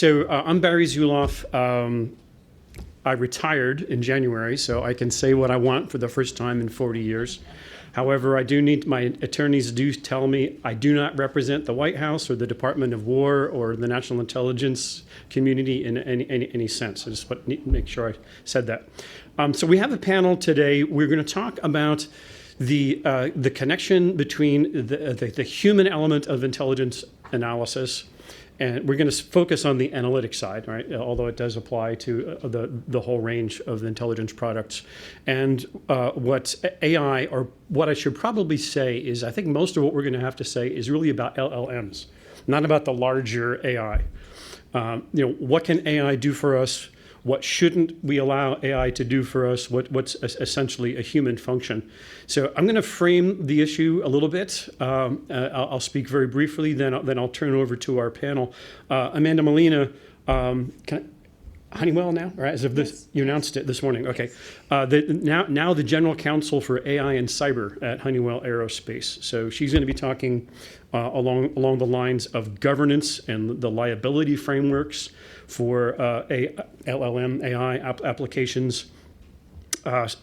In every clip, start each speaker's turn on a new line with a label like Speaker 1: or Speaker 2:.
Speaker 1: I'm Barry Zulauf. I retired in January, so I can say what I want for the first time in 40 years. However, I do need, my attorneys do tell me I do not represent the White House or the Department of War or the national intelligence community in any sense. I just need to make sure I said that. So we have a panel today. We're going to talk about the connection between the human element of intelligence analysis, and we're going to focus on the analytic side, right? Although it does apply to the whole range of the intelligence products. And what AI, or what I should probably say is, I think most of what we're going to have to say is really about LLMs, not about the larger AI. What can AI do for us? What shouldn't we allow AI to do for us? What's essentially a human function? So I'm going to frame the issue a little bit. I'll speak very briefly, then I'll turn over to our panel. Amanda Molina, Honeywell now, right? As of this, yes. You announced it this morning. Okay. Now the General Counsel for AI and Cyber at Honeywell Aerospace. So she's going to be talking along the lines of governance and the liability frameworks for LLM AI applications,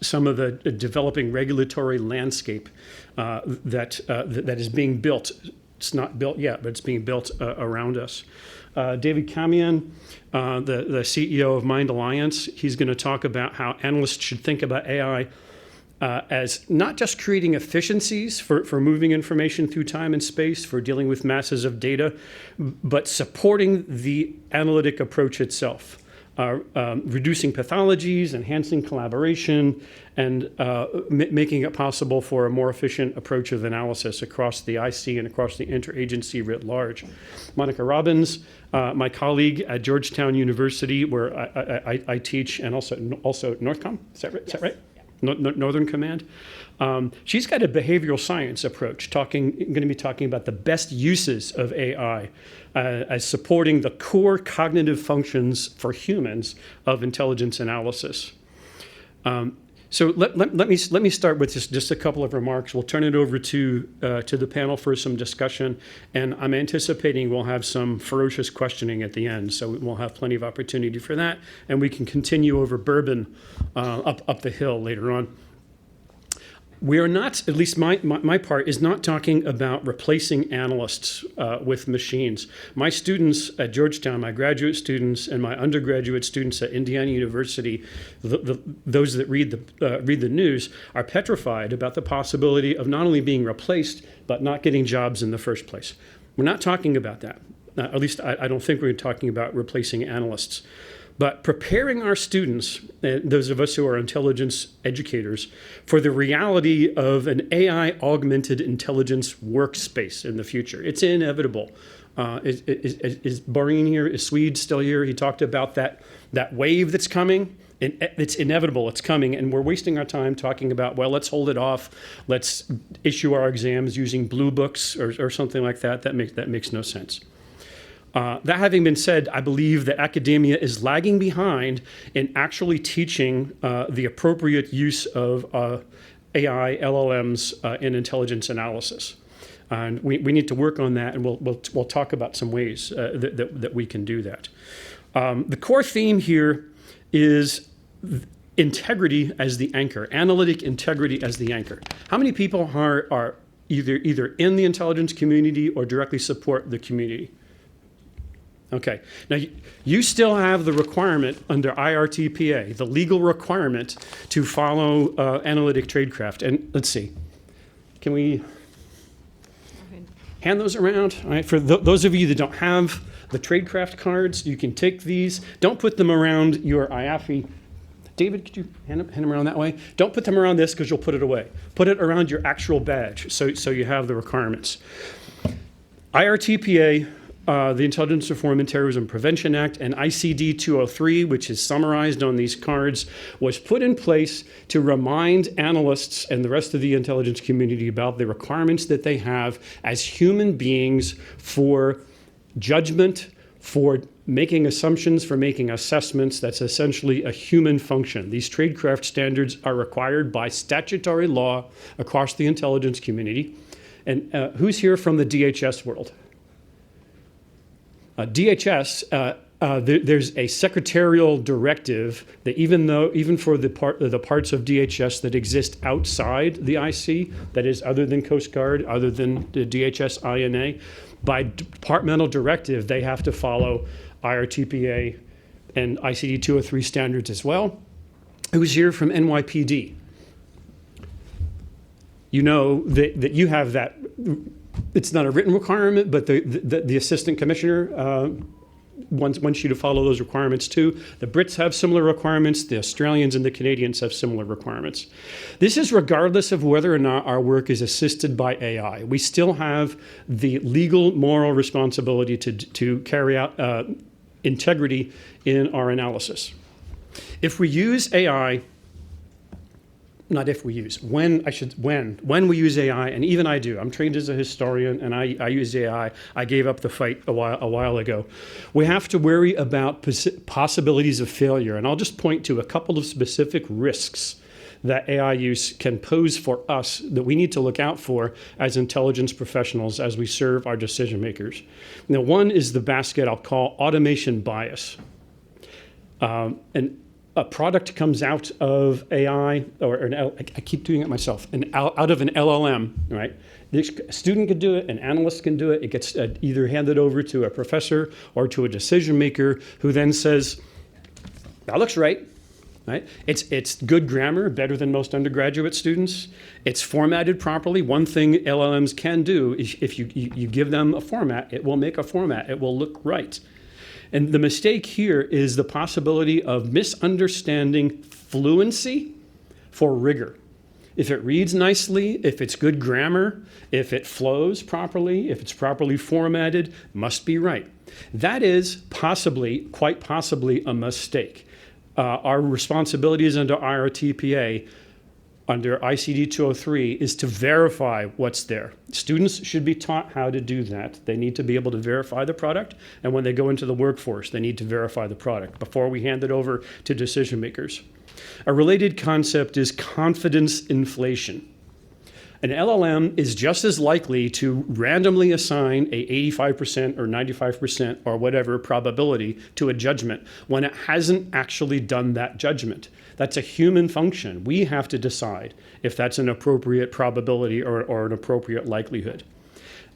Speaker 1: some of the developing regulatory landscape that is being built. It's not built yet, but it's being built around us. David Kamien, the CEO of Mind Alliance, he's going to talk about how analysts should think about AI as not just creating efficiencies for moving information through time and space, for dealing with masses of data, but supporting the analytic approach itself, reducing pathologies, enhancing collaboration, and making it possible for a more efficient approach of analysis across the IC and across the interagency writ large. Monica Robbins, my colleague at Georgetown University, where I teach, and also Northcom, is that right? Yes. Is that right? Northern Command. She's got a behavioral science approach, going to be talking about the best uses of AI as supporting the core cognitive functions for humans of intelligence analysis. So let me start with just a couple of remarks. We'll turn it over to the panel for some discussion, and I'm anticipating we'll have some ferocious questioning at the end, so we'll have plenty of opportunity for that, and we can continue over bourbon up the hill later on. We are not, at least my part, is not talking about replacing analysts with machines. My students at Georgetown, my graduate students and my undergraduate students at Indiana University, those that read the news, are petrified about the possibility of not only being replaced, but not getting jobs in the first place. We're not talking about that. At least I don't think we're talking about replacing analysts. But preparing our students, those of us who are intelligence educators, for the reality of an AI-augmented intelligence workspace in the future. It's inevitable. Is Barin here? Is Swede still here? He talked about that wave that's coming. It's inevitable. It's coming. And we're wasting our time talking about, well, let's hold it off. Let's issue our exams using blue books or something like that. That makes no sense. That having been said, I believe that academia is lagging behind in actually teaching the appropriate use of AI, LLMs in intelligence analysis. And we need to work on that, and we'll talk about some ways that we can do that. The core theme here is integrity as the anchor, analytic integrity as the anchor. How many people are either in the intelligence community or directly support the community? Okay, now you still have the requirement under IRTPA, the legal requirement to follow analytic tradecraft. And let's see, can we hand those around? All right, for those of you that don't have the tradecraft cards, you can take these. Don't put them around your IAFIE. David, could you hand them around that way? Don't put them around this because you'll put it away. Put it around your actual badge so you have the requirements. IRTPA, the Intelligence Reform and Terrorism Prevention Act, and ICD 203, which is summarized on these cards, was put in place to remind analysts and the rest of the intelligence community about the requirements that they have as human beings for judgment, for making assumptions, for making assessments. That's essentially a human function. These tradecraft standards are required by statutory law across the intelligence community. And who's here from the DHS world? DHS There's a secretarial directive that even for the parts of DHS that exist outside the IC, that is other than Coast Guard, other than the DHS INA, by departmental directive, they have to follow IRTPA and ICD 203 standards as well. Who's here from NYPD? You know that you have that. It's not a written requirement, but the assistant commissioner wants you to follow those requirements too. The Brits have similar requirements. The Australians and the Canadians have similar requirements. This is regardless of whether or not our work is assisted by AI. We still have the legal, moral responsibility to carry out integrity in our analysis. If we use AI, not if we use, when we use AI, and even I do. I'm trained as a historian, and I use AI. I gave up the fight a while ago. We have to worry about possibilities of failure, and I'll just point to a couple of specific risks that AI use can pose for us that we need to look out for as intelligence professionals as we serve our decision makers. Now, one is the basket I'll call automation bias. And a product comes out of AI, I keep doing it myself, out of an LLM, right? A student can do it, an analyst can do it. It gets either handed over to a professor or to a decision maker who then says, that looks right. Right? It's good grammar, better than most undergraduate students. It's formatted properly. One thing LLMs can do is if you give them a format, it will make a format. It will look right. And the mistake here is the possibility of misunderstanding fluency for rigor. If it reads nicely, if it's good grammar, if it flows properly, if it's properly formatted, must be right. That is quite possibly a mistake. Our responsibilities under IRTPA, under ICD 203, is to verify what's there. Students should be taught how to do that. They need to be able to verify the product, and when they go into the workforce, they need to verify the product before we hand it over to decision makers. A related concept is confidence inflation. An LLM is just as likely to randomly assign a 85% or 95% or whatever probability to a judgment when it hasn't actually done that judgment. That's a human function. We have to decide if that's an appropriate probability or an appropriate likelihood.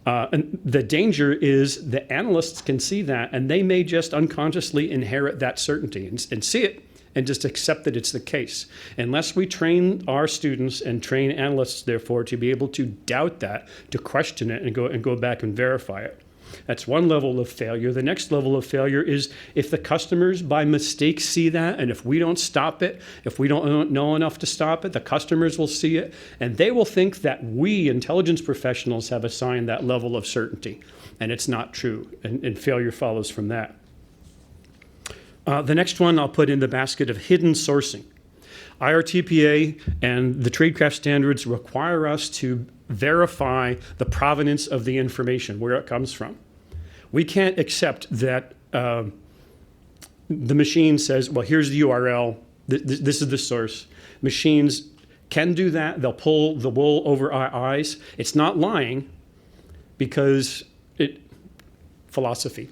Speaker 1: And the danger is the analysts can see that, and they may just unconsciously inherit that certainty and see it and just accept that it's the case. Unless we train our students and train analysts, therefore, to be able to doubt that, to question it and go back and verify it. That's one level of failure. The next level of failure is if the customers by mistake see that, and if we don't stop it, if we don't know enough to stop it, the customers will see it, and they will think that we intelligence professionals have assigned that level of certainty, and it's not true, and failure follows from that. The next one I'll put in the basket of hidden sourcing. IRTPA and the tradecraft standards require us to verify the provenance of the information, where it comes from. We can't accept that the machine says, well, here's the URL, this is the source. Machines can do that. They'll pull the wool over our eyes. It's not lying because philosophy.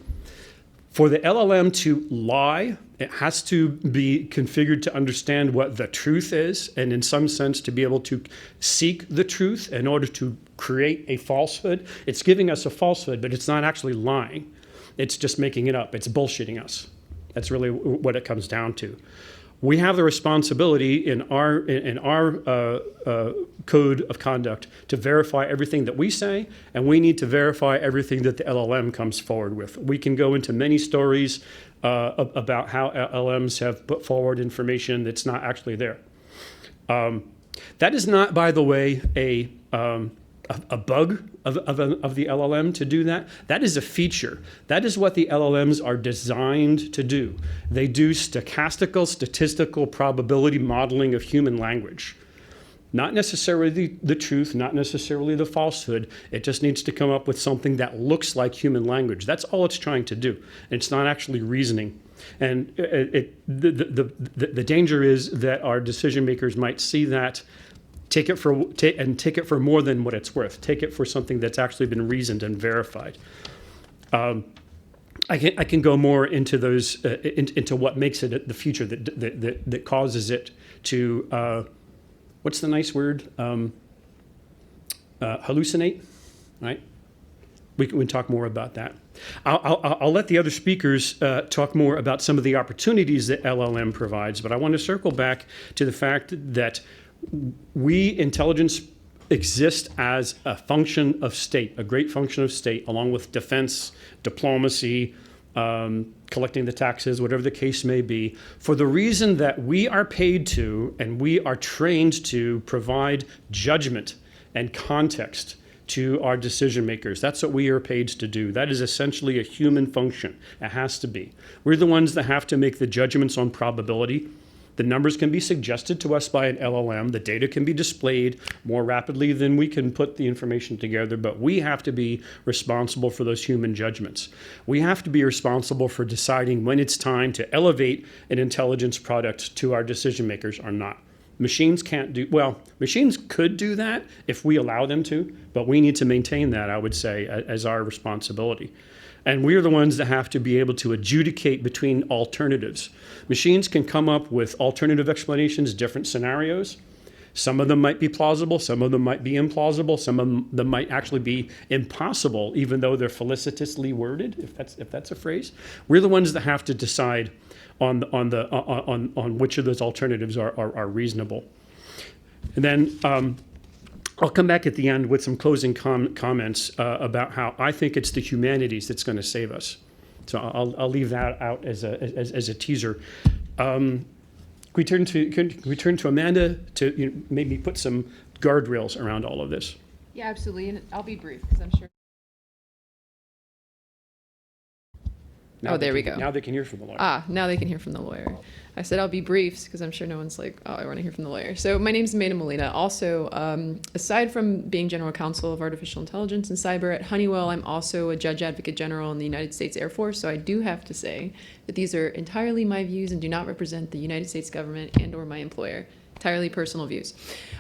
Speaker 1: For the LLM to lie, it has to be configured to understand what the truth is, and in some sense to be able to seek the truth in order to create a falsehood. It's giving us a falsehood, but it's not actually lying. It's just making it up. It's bullshitting us. That's really what it comes down to. We have the responsibility in our code of conduct to verify everything that we say, and we need to verify everything that the LLM comes forward with. We can go into many stories about how LLMs have put forward information that's not actually there. That is not, by the way, a bug of the LLM to do that. That is a feature. That is what the LLMs are designed to do. They do statistical probability modeling of human language. Not necessarily the truth, not necessarily the falsehood. It just needs to come up with something that looks like human language. That's all it's trying to do. It's not actually reasoning. And the danger is that our decision makers might see that, take it for more than what it's worth. Take it for something that's actually been reasoned and verified. I can go more into those into what makes it the future that causes it to what's the nice word, hallucinate, right? We can talk more about that. I'll let the other speakers talk more about some of the opportunities that LLM provides, but I want to circle back to the fact that we, intelligence, exist as a function of state, a great function of state, along with defense, diplomacy, collecting the taxes, whatever the case may be, for the reason that we are paid to and we are trained to provide judgment and context to our decision makers. That's what we are paid to do. That is essentially a human function. It has to be. We're the ones that have to make the judgments on probability. The numbers can be suggested to us by an LLM. The data can be displayed more rapidly than we can put the information together, but we have to be responsible for those human judgments. We have to be responsible for deciding when it's time to elevate an intelligence product to our decision makers or not. Machines can't do, well, machines could do that if we allow them to, but we need to maintain that, I would say, as our responsibility. And we're the ones that have to be able to adjudicate between alternatives. Machines can come up with alternative explanations, different scenarios. Some of them might be plausible, some of them might be implausible, some of them might actually be impossible, even though they're felicitously worded, if that's a phrase. We're the ones that have to decide on which of those alternatives are reasonable. And then I'll come back at the end with some closing comments about how I think it's the humanities that's going to save us. So I'll leave that out as a teaser. Can we turn to Amanda to maybe put some guardrails around all of this?
Speaker 2: Yeah, absolutely, and I'll be brief because I'm sure. There we go.
Speaker 1: Now they can hear from the lawyer.
Speaker 2: Now they can hear from the lawyer. I said I'll be brief because I'm sure no one's like, I want to hear from the lawyer. So my name's Molina. Also, aside from being General Counsel of Artificial Intelligence and Cyber at Honeywell, I'm also a Judge Advocate General in the United States Air Force. So I do have to say that these are entirely my views and do not represent the United States government and or my employer. Entirely personal views.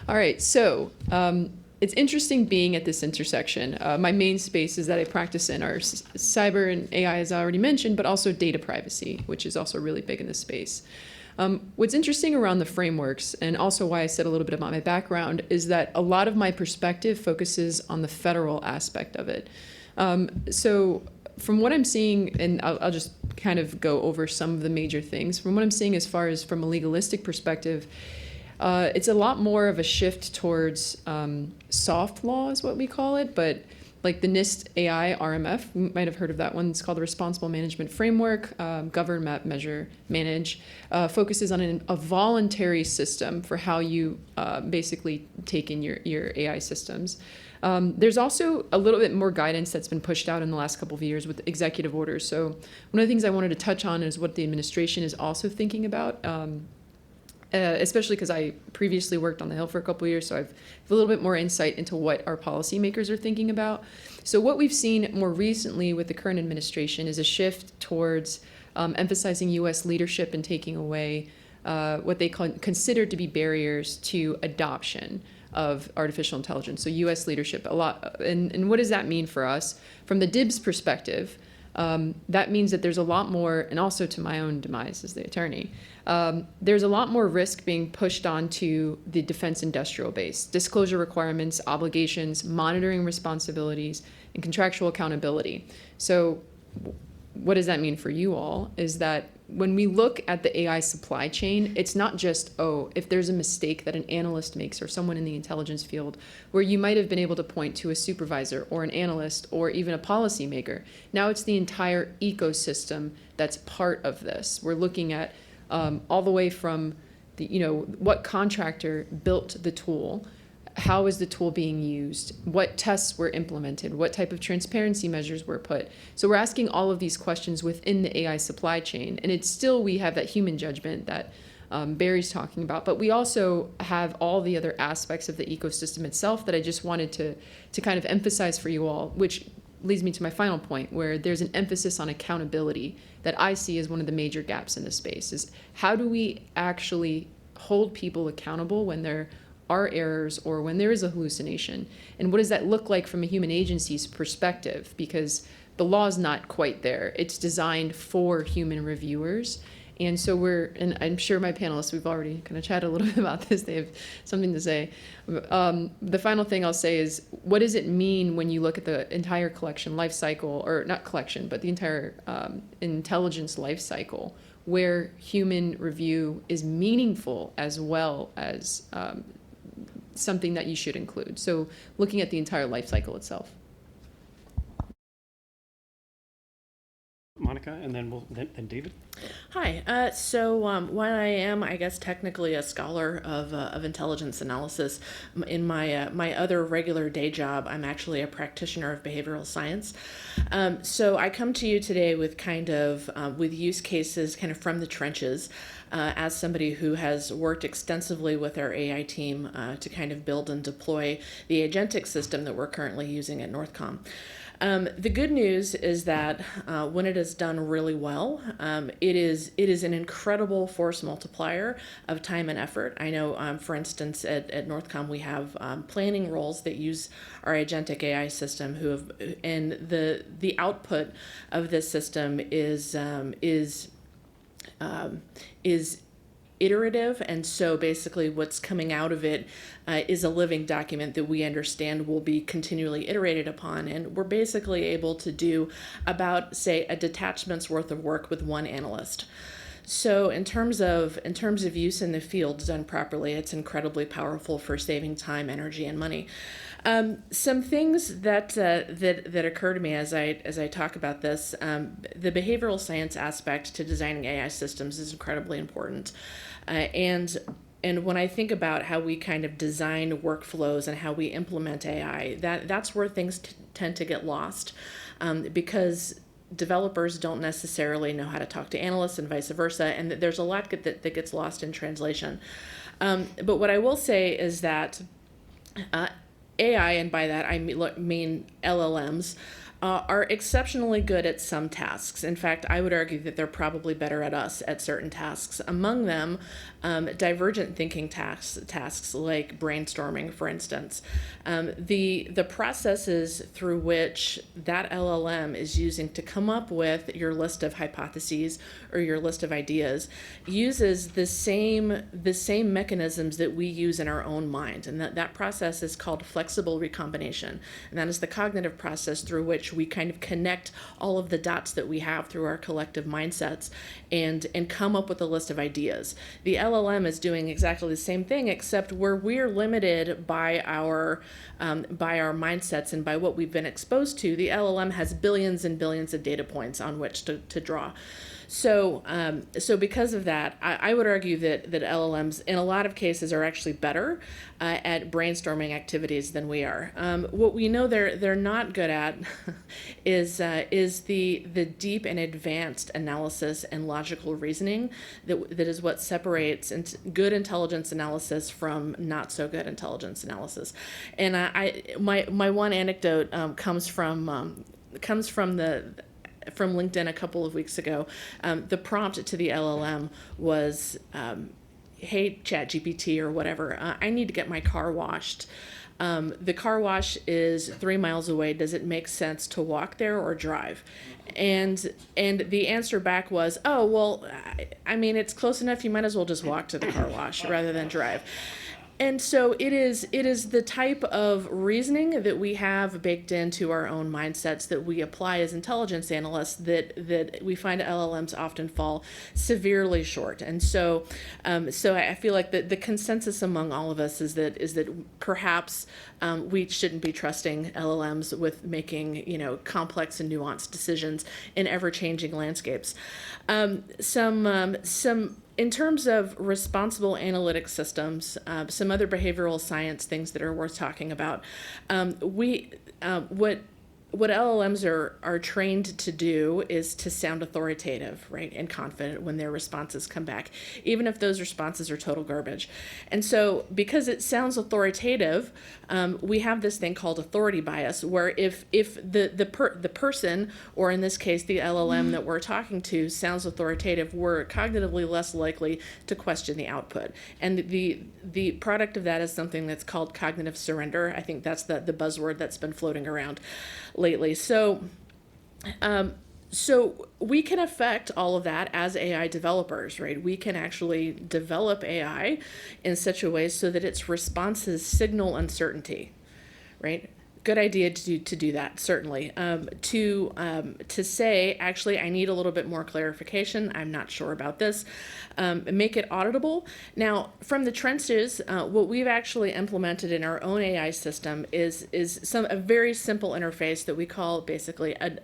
Speaker 2: All right, so it's interesting being at this intersection. My main spaces that I practice in are cyber and AI, as I already mentioned, but also data privacy, which is also really big in this space. What's interesting around the frameworks, and also why I said a little bit about my background, is that a lot of my perspective focuses on the federal aspect of it. So from what I'm seeing, and I'll just kind of go over some of the major things, from what I'm seeing as far as from a legalistic perspective, it's a lot more of a shift towards soft law is what we call it, but like the NIST AI RMF, you might have heard of that one. It's called the Responsible Management Framework, Govern, Map, Measure, Manage, focuses on a voluntary system for how you basically take in your AI systems. There's also a little bit more guidance that's been pushed out in the last couple of years with executive orders. So one of the things I wanted to touch on is what the administration is also thinking about. Especially because I previously worked on the Hill for a couple of years, so I've a little bit more insight into what our policymakers are thinking about. So what we've seen more recently with the current administration is a shift towards emphasizing U.S. leadership and taking away what they consider to be barriers to adoption of artificial intelligence. So U.S. leadership, a lot. And what does that mean for us? From the DIBS perspective, that means that there's a lot more, and also to my own demise as the attorney, there's a lot more risk being pushed onto the defense industrial base. Disclosure requirements, obligations, monitoring responsibilities, and contractual accountability. So what does that mean for you all is that when we look at the AI supply chain, it's not just, if there's a mistake that an analyst makes or someone in the intelligence field where you might have been able to point to a supervisor or an analyst or even a policymaker. Now it's the entire ecosystem that's part of this. We're looking at all the way from what contractor built the tool, how is the tool being used, what tests were implemented, what type of transparency measures were put. So we're asking all of these questions within the AI supply chain. And it's still, we have that human judgment that Barry's talking about, but we also have all the other aspects of the ecosystem itself that I just wanted to kind of emphasize for you all, which leads me to my final point, where there's an emphasis on accountability that I see as one of the major gaps in this space, is how do we actually hold people accountable when there are errors or when there is a hallucination? And what does that look like from a human agency's perspective? Because the law's not quite there. It's designed for human reviewers. And so and I'm sure my panelists, we've already kind of chatted a little bit about this. They have something to say. The final thing I'll say is, what does it mean when you look at the entire collection life cycle, or not collection, but the entire intelligence life cycle, where human review is meaningful as well as something that you should include? So looking at the entire life cycle itself.
Speaker 1: Monica, and then David.
Speaker 3: Hi. So while I am, I guess, technically a scholar of intelligence analysis, in my other regular day job, I'm actually a practitioner of behavioral science. So I come to you today with with use cases kind of from the trenches, as somebody who has worked extensively with our AI team to kind of build and deploy the agentic system that we're currently using at Northcom. The good news is that when it is done really well, it is an incredible force multiplier of time and effort. I know, for instance, at Northcom we have planning roles that use our agentic AI system, and the output of this system is iterative, and so basically what's coming out of it is a living document that we understand will be continually iterated upon, and we're basically able to do about, say, a detachment's worth of work with one analyst. So in terms of use in the field done properly, it's incredibly powerful for saving time, energy, and money. Some things that occur to me as I talk about this, the behavioral science aspect to designing AI systems is incredibly important, and when I think about how we kind of design workflows and how we implement AI, that's where things tend to get lost, because developers don't necessarily know how to talk to analysts and vice versa, and there's a lot that gets lost in translation. But what I will say is that AI, and by that I mean LLMs, are exceptionally good at some tasks. In fact, I would argue that they're probably better at certain tasks. Among them, divergent thinking tasks like brainstorming, for instance. The processes through which that LLM is using to come up with your list of hypotheses or your list of ideas uses the same mechanisms that we use in our own mind, and that process is called flexible recombination, and that is the cognitive process through which we kind of connect all of the dots that we have through our collective mindsets and come up with a list of ideas. The LLM is doing exactly the same thing, except where we're limited by our mindsets and by what we've been exposed to, the LLM has billions and billions of data points on which to draw. So because of that, I would argue that LLMs in a lot of cases are actually better at brainstorming activities than we are. What we know they're not good at is the deep and advanced analysis and logical reasoning that is what separates good intelligence analysis from not so good intelligence analysis. And my one anecdote comes from LinkedIn a couple of weeks ago. The prompt to the LLM was, hey, ChatGPT or whatever, I need to get my car washed. The car wash is 3 miles away. Does it make sense to walk there or drive? And the answer back was, oh, well, I mean, it's close enough. You might as well just walk to the car wash rather than drive. And so it is the type of reasoning that we have baked into our own mindsets that we apply as intelligence analysts that we find LLMs often fall severely short. And so I feel like the consensus among all of us is that perhaps we shouldn't be trusting LLMs with making complex and nuanced decisions in ever-changing landscapes. In terms of responsible analytic systems, some other behavioral science things that are worth talking about. What LLMs are trained to do is to sound authoritative, right, and confident when their responses come back, even if those responses are total garbage. And so because it sounds authoritative, we have this thing called authority bias, where if the person, or in this case the LLM that we're talking to, sounds authoritative, we're cognitively less likely to question the output. And the product of that is something that's called cognitive surrender. I think that's the buzzword that's been floating around lately. So So we can affect all of that as AI developers, right? We can actually develop AI in such a way so that its responses signal uncertainty, right? Good idea to do that, certainly. To say, actually, I need a little bit more clarification. I'm not sure about this. Make it auditable. Now, from the trenches, what we've actually implemented in our own AI system is a very simple interface that we call basically a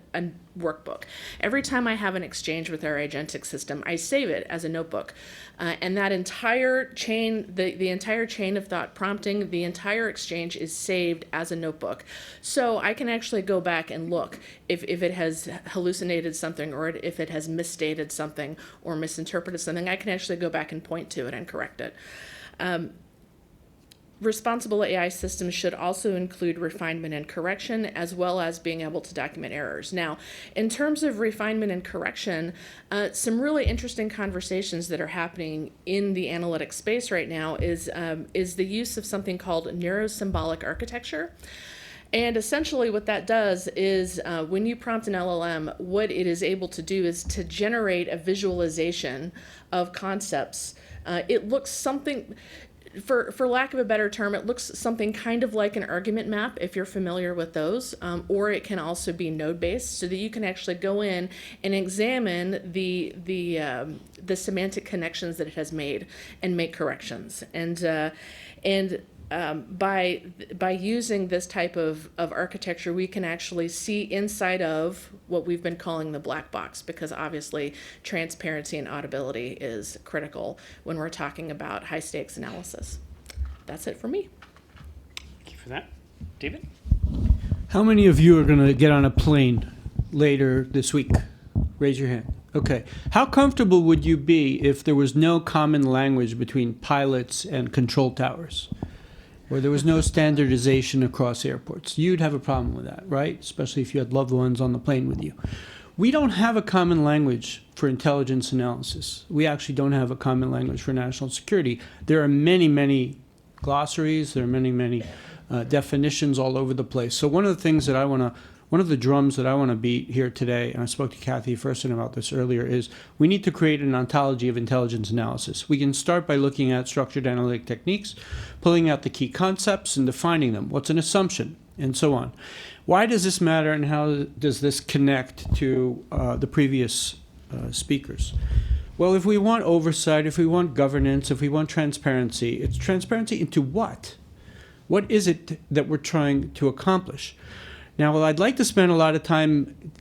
Speaker 3: workbook. Every time I have an exchange with our agentic system, I save it as a notebook. And that entire chain, the entire chain of thought prompting, the entire exchange is saved as a notebook. So I can actually go back and look if it has hallucinated something, or if it has misstated something or misinterpreted something. I can actually go back and point to it and correct it. Responsible AI systems should also include refinement and correction, as well as being able to document errors. Now, in terms of refinement and correction, some really interesting conversations that are happening in the analytic space right now is the use of something called neurosymbolic architecture. And essentially what that does is when you prompt an LLM, what it is able to do is to generate a visualization of concepts. It looks something... For lack of a better term, it looks something kind of like an argument map, if you're familiar with those, or it can also be node-based, so that you can actually go in and examine the semantic connections that it has made and make corrections. By using this type of architecture, we can actually see inside of what we've been calling the black box, because obviously transparency and audibility is critical when we're talking about high stakes analysis. That's it for me.
Speaker 1: Thank you for that. David?
Speaker 4: How many of you are going to get on a plane later this week? Raise your hand. Okay. How comfortable would you be if there was no common language between pilots and control towers? Where there was no standardization across airports? You'd have a problem with that, right? Especially if you had loved ones on the plane with you. We don't have a common language for intelligence analysis. We actually don't have a common language for national security. There are many, many glossaries. There are many, many definitions all over the place. So one of the things that one of the drums that I want to beat here today, and I spoke to Kathy Fersen about this earlier, is we need to create an ontology of intelligence analysis. We can start by looking at structured analytic techniques, pulling out the key concepts and defining them. What's an assumption? And so on. Why does this matter, and how does this connect to the previous speakers? Well, if we want oversight, if we want governance, if we want transparency, it's transparency into what? What is it that we're trying to accomplish? Now, well, I'd like to spend a lot of time,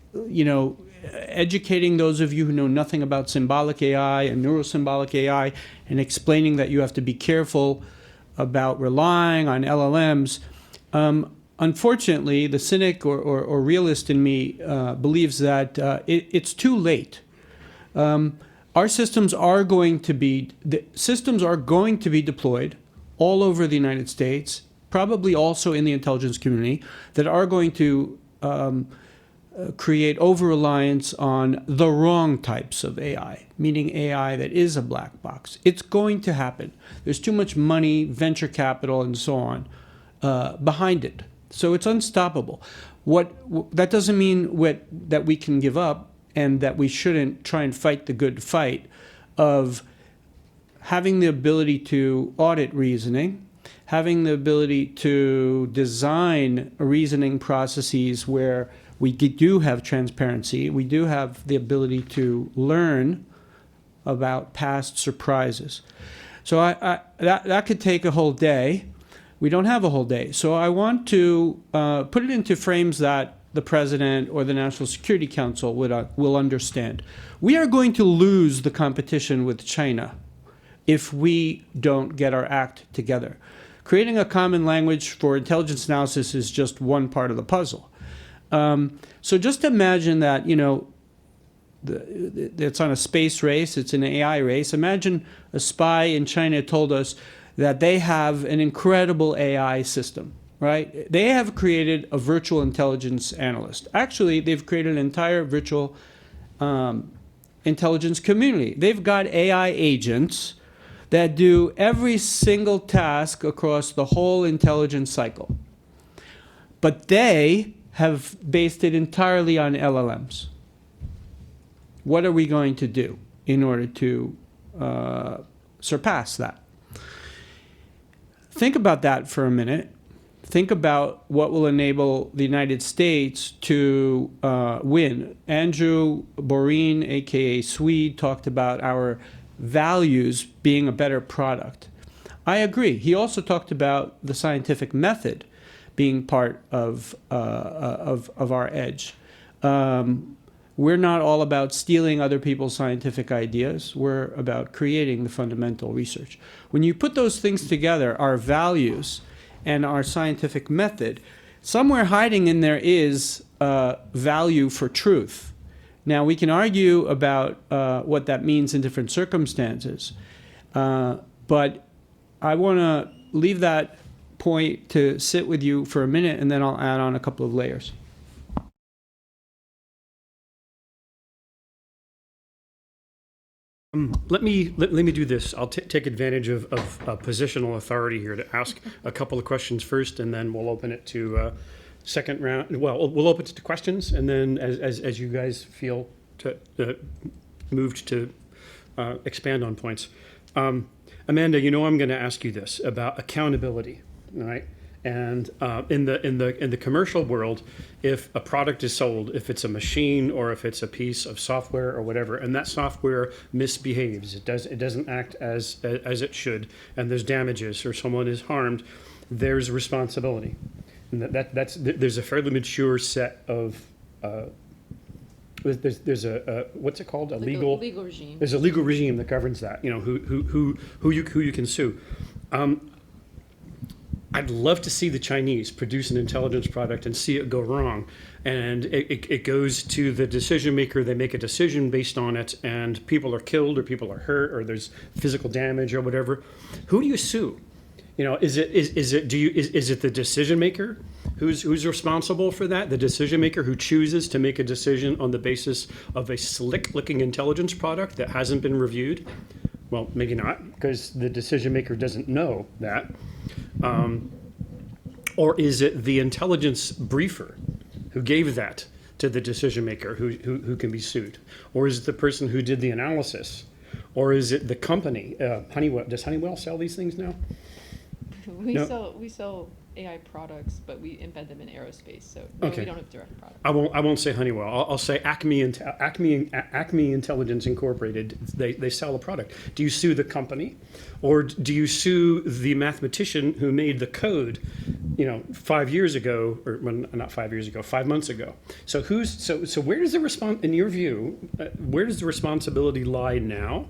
Speaker 4: educating those of you who know nothing about symbolic AI and neurosymbolic AI, and explaining that you have to be careful about relying on LLMs. Unfortunately, the cynic or realist in me believes that it's too late. Our systems are going to be deployed all over the United States, probably also in the intelligence community, that are going to create over-reliance on the wrong types of AI, meaning AI that is a black box. It's going to happen. There's too much money, venture capital, and so on behind it. So it's unstoppable. That doesn't mean that we can give up and that we shouldn't try and fight the good fight of having the ability to audit reasoning, having the ability to design reasoning processes where we do have transparency, we do have the ability to learn about past surprises. So that could take a whole day. We don't have a whole day. So I want to put it into frames that the President or the National Security Council will understand. We are going to lose the competition with China if we don't get our act together. Creating a common language for intelligence analysis is just one part of the puzzle. So just imagine that, it's on a space race, it's an AI race. Imagine a spy in China told us that they have an incredible AI system, right? They have created a virtual intelligence analyst. Actually, they've created an entire virtual intelligence community. They've got AI agents that do every single task across the whole intelligence cycle. But they have based it entirely on LLMs. What are we going to do in order to surpass that? Think about that for a minute. Think about what will enable the United States to win. Andrew Boreen, aka Swede, talked about our values being a better product. I agree. He also talked about the scientific method being part of our edge. We're not all about stealing other people's scientific ideas. We're about creating the fundamental research. When you put those things together, our values and our scientific method, somewhere hiding in there is value for truth. Now, we can argue about what that means in different circumstances, but I want to leave that point to sit with you for a minute, and then I'll add on a couple of layers.
Speaker 1: Let me do this. I'll take advantage of positional authority here to ask a couple of questions first, and then we'll open it to second round. Well, we'll open it to questions, and then as you guys feel moved to expand on points. Amanda, you know I'm going to ask you this about accountability, all right? And in the commercial world, if a product is sold, if it's a machine or if it's a piece of software or whatever, and that software misbehaves, it doesn't act as it should, and there's damages or someone is harmed, there's responsibility. And there's a fairly mature set of there's a what's it called, a legal
Speaker 2: regime.
Speaker 1: There's a legal regime that governs that. You know who you can sue. I'd love to see the Chinese produce an intelligence product and see it go wrong. And it goes to the decision maker. They make a decision based on it, and people are killed or people are hurt or there's physical damage or whatever. Who do you sue? You know, is it the decision maker who's responsible for that? The decision maker who chooses to make a decision on the basis of a slick-looking intelligence product that hasn't been reviewed? Well, maybe not, because the decision maker doesn't know that. Or is it the intelligence briefer who gave that to the decision maker who can be sued? Or is it the person who did the analysis? Or is it the company? Honeywell, does Honeywell sell these things now?
Speaker 2: We sell AI products, but we embed them in aerospace, so no,
Speaker 1: Okay.
Speaker 2: we don't have direct products.
Speaker 1: I won't say Honeywell. I'll say Acme Intelligence Incorporated. They sell a product. Do you sue the company, or do you sue the mathematician who made the code? 5 years ago, or well, not 5 years ago, 5 months ago. So where does the in your view, where does the responsibility lie now?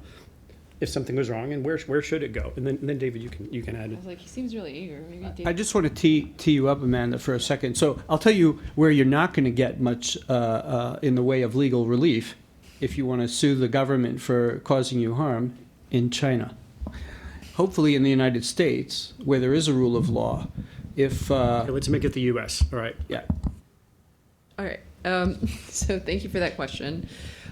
Speaker 1: If something goes wrong, and where should it go? And then David, you can add
Speaker 2: I
Speaker 1: it.
Speaker 2: was like, he seems really eager. Maybe Dave.
Speaker 4: I just want to tee you up, Amanda, for a second. So I'll tell you where you're not going to get much in the way of legal relief if you want to sue the government for causing you harm in China. Hopefully in the United States, where there is a rule of law, if...
Speaker 1: Okay, let's make it the U.S. All right.
Speaker 4: Yeah.
Speaker 2: All right. So thank you for that question.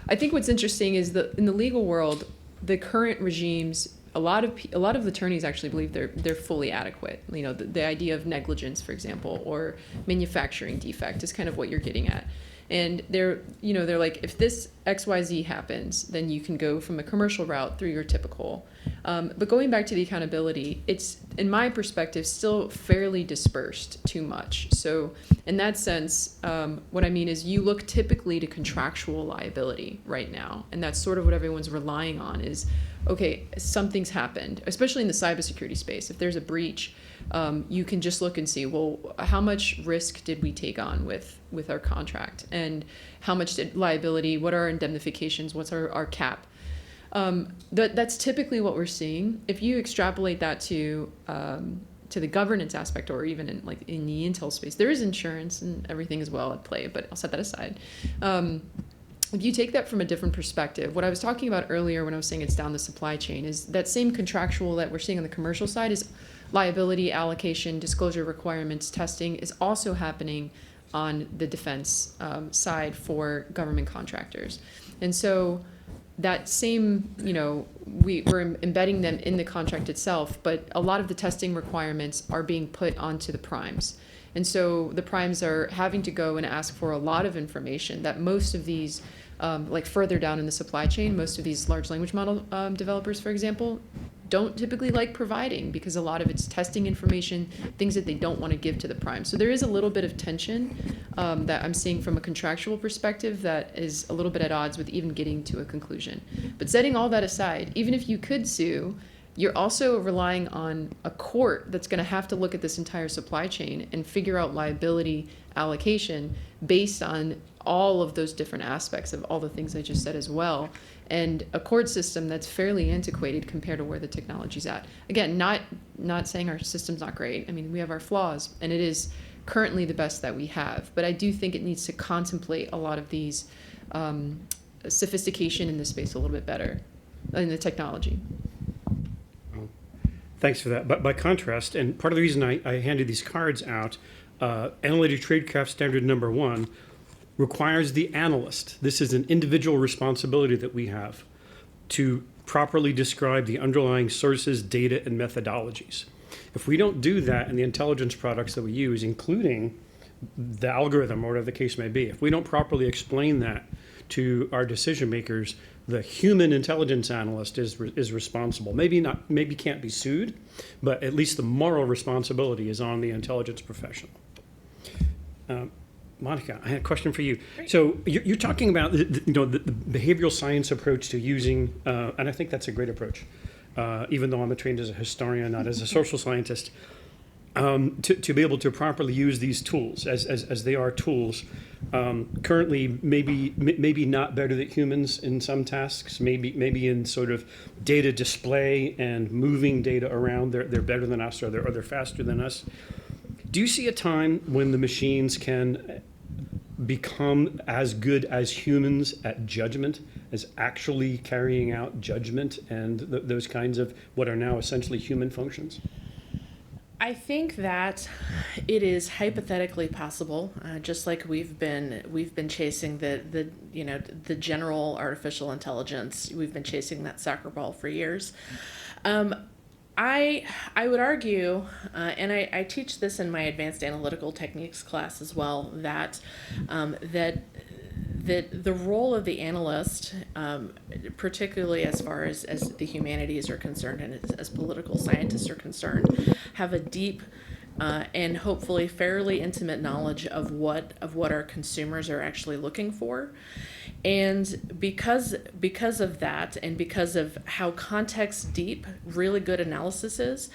Speaker 2: I think what's interesting is that in the legal world, the current regimes, a lot of attorneys actually believe they're fully adequate. The idea of negligence, for example, or manufacturing defect is kind of what you're getting at. And they're like, if this XYZ happens, then you can go from a commercial route through your typical. But going back to the accountability, it's, in my perspective, still fairly dispersed too much. So in that sense, what I mean is you look typically to contractual liability right now. And that's sort of what everyone's relying on is, okay, something's happened, especially in the cybersecurity space. If there's a breach, you can just look and see, well, how much risk did we take on with our contract? And how much did liability, what are our indemnifications, what's our cap? That's typically what we're seeing. If you extrapolate that to the governance aspect, or even in the Intel space, there is insurance and everything as well at play, but I'll set that aside. If you take that from a different perspective, what I was talking about earlier when I was saying it's down the supply chain is that same contractual that we're seeing on the commercial side is liability, allocation, disclosure requirements, testing is also happening on the defense side for government contractors. And so that same, we're embedding them in the contract itself, but a lot of the testing requirements are being put onto the primes. And so the primes are having to go and ask for a lot of information that most of these, like further down in the supply chain, most of these large language model developers, for example, don't typically like providing, because a lot of it's testing information, things that they don't want to give to the prime. So there is a little bit of tension that I'm seeing from a contractual perspective that is a little bit at odds with even getting to a conclusion. But setting all that aside, even if you could sue, you're also relying on a court that's going to have to look at this entire supply chain and figure out liability allocation based on all of those different aspects of all the things I just said as well. And a court system that's fairly antiquated compared to where the technology's at. Again, not saying our system's not great. I mean, we have our flaws, and it is currently the best that we have. But I do think it needs to contemplate a lot of these sophistication in this space a little bit better in the technology.
Speaker 1: Thanks for that. But by contrast, and part of the reason I handed these cards out, Analytic Tradecraft Standard number 1 requires the analyst, this is an individual responsibility that we have, to properly describe the underlying sources, data, and methodologies. If we don't do that in the intelligence products that we use, including the algorithm or whatever the case may be, if we don't properly explain that to our decision makers, the human intelligence analyst is responsible. Maybe can't be sued, but at least the moral responsibility is on the intelligence professional. Monica, I had a question for you.
Speaker 3: Great.
Speaker 1: So you're talking about the behavioral science approach to using, and I think that's a great approach, even though I'm trained as a historian, not as a social scientist, to be able to properly use these tools as they are tools. Currently, maybe not better than humans in some tasks. Maybe in sort of data display and moving data around, they're better than us, or they're faster than us. Do you see a time when the machines can become as good as humans at judgment, as actually carrying out judgment and those kinds of what are now essentially human functions?
Speaker 3: I think that it is hypothetically possible, just like we've been chasing the general artificial intelligence. We've been chasing that soccer ball for years. I would argue, and I teach this in my advanced analytical techniques class as well, that the role of the analyst, particularly as far as the humanities are concerned and as political scientists are concerned, have a deep and hopefully fairly intimate knowledge of what our consumers are actually looking for. And because of that, and because of how context deep really good analysis is,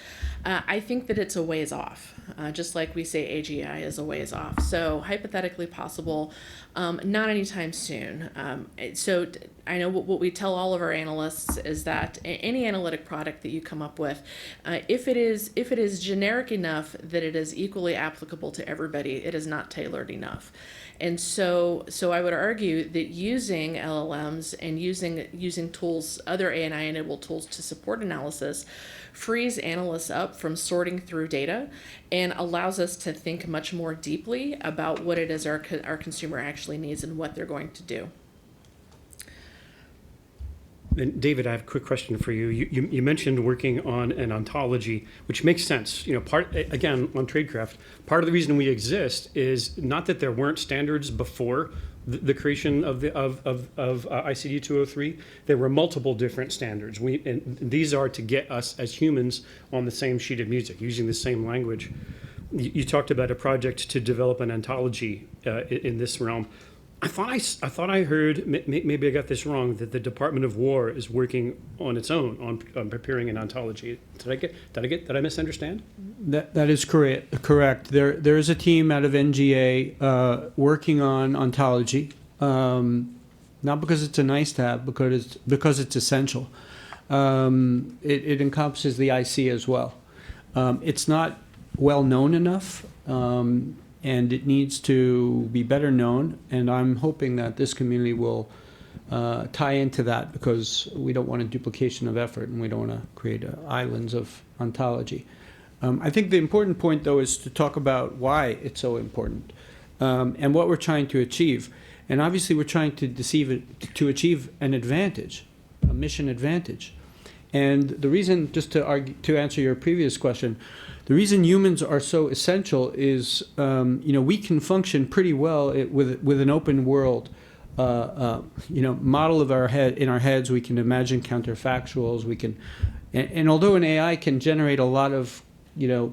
Speaker 3: I think that it's a ways off. Just like we say AGI is a ways off. So hypothetically possible, not anytime soon. So I know what we tell all of our analysts is that any analytic product that you come up with, if it is generic enough that it is equally applicable to everybody, it is not tailored enough. And so I would argue that using LLMs and using tools, other ANI-enabled tools to support analysis, frees analysts up from sorting through data and allows us to think much more deeply about what it is our consumer actually needs and what they're going to do.
Speaker 1: And David, I have a quick question for you. You mentioned working on an ontology, which makes sense. Again, on Tradecraft, part of the reason we exist is not that there weren't standards before the creation of ICD 203. There were multiple different standards. And these are to get us as humans on the same sheet of music, using the same language. You talked about a project to develop an ontology in this realm. I thought I heard, maybe I got this wrong, that the Department of War is working on its own on preparing an ontology. Did I misunderstand?
Speaker 4: That is correct. There is a team out of NGA working on ontology, not because it's a nice to have, because it's essential. It encompasses the IC as well. It's not well known enough. And it needs to be better known, and I'm hoping that this community will tie into that, because we don't want a duplication of effort and we don't want to create islands of ontology. I think the important point, though, is to talk about why it's so important and what we're trying to achieve. And obviously we're trying to achieve an advantage mission advantage. And the reason, just to answer your previous question, the reason humans are so essential is, we can function pretty well with an open world, model of in our heads. We can imagine counterfactuals. We can, and although an AI can generate a lot of,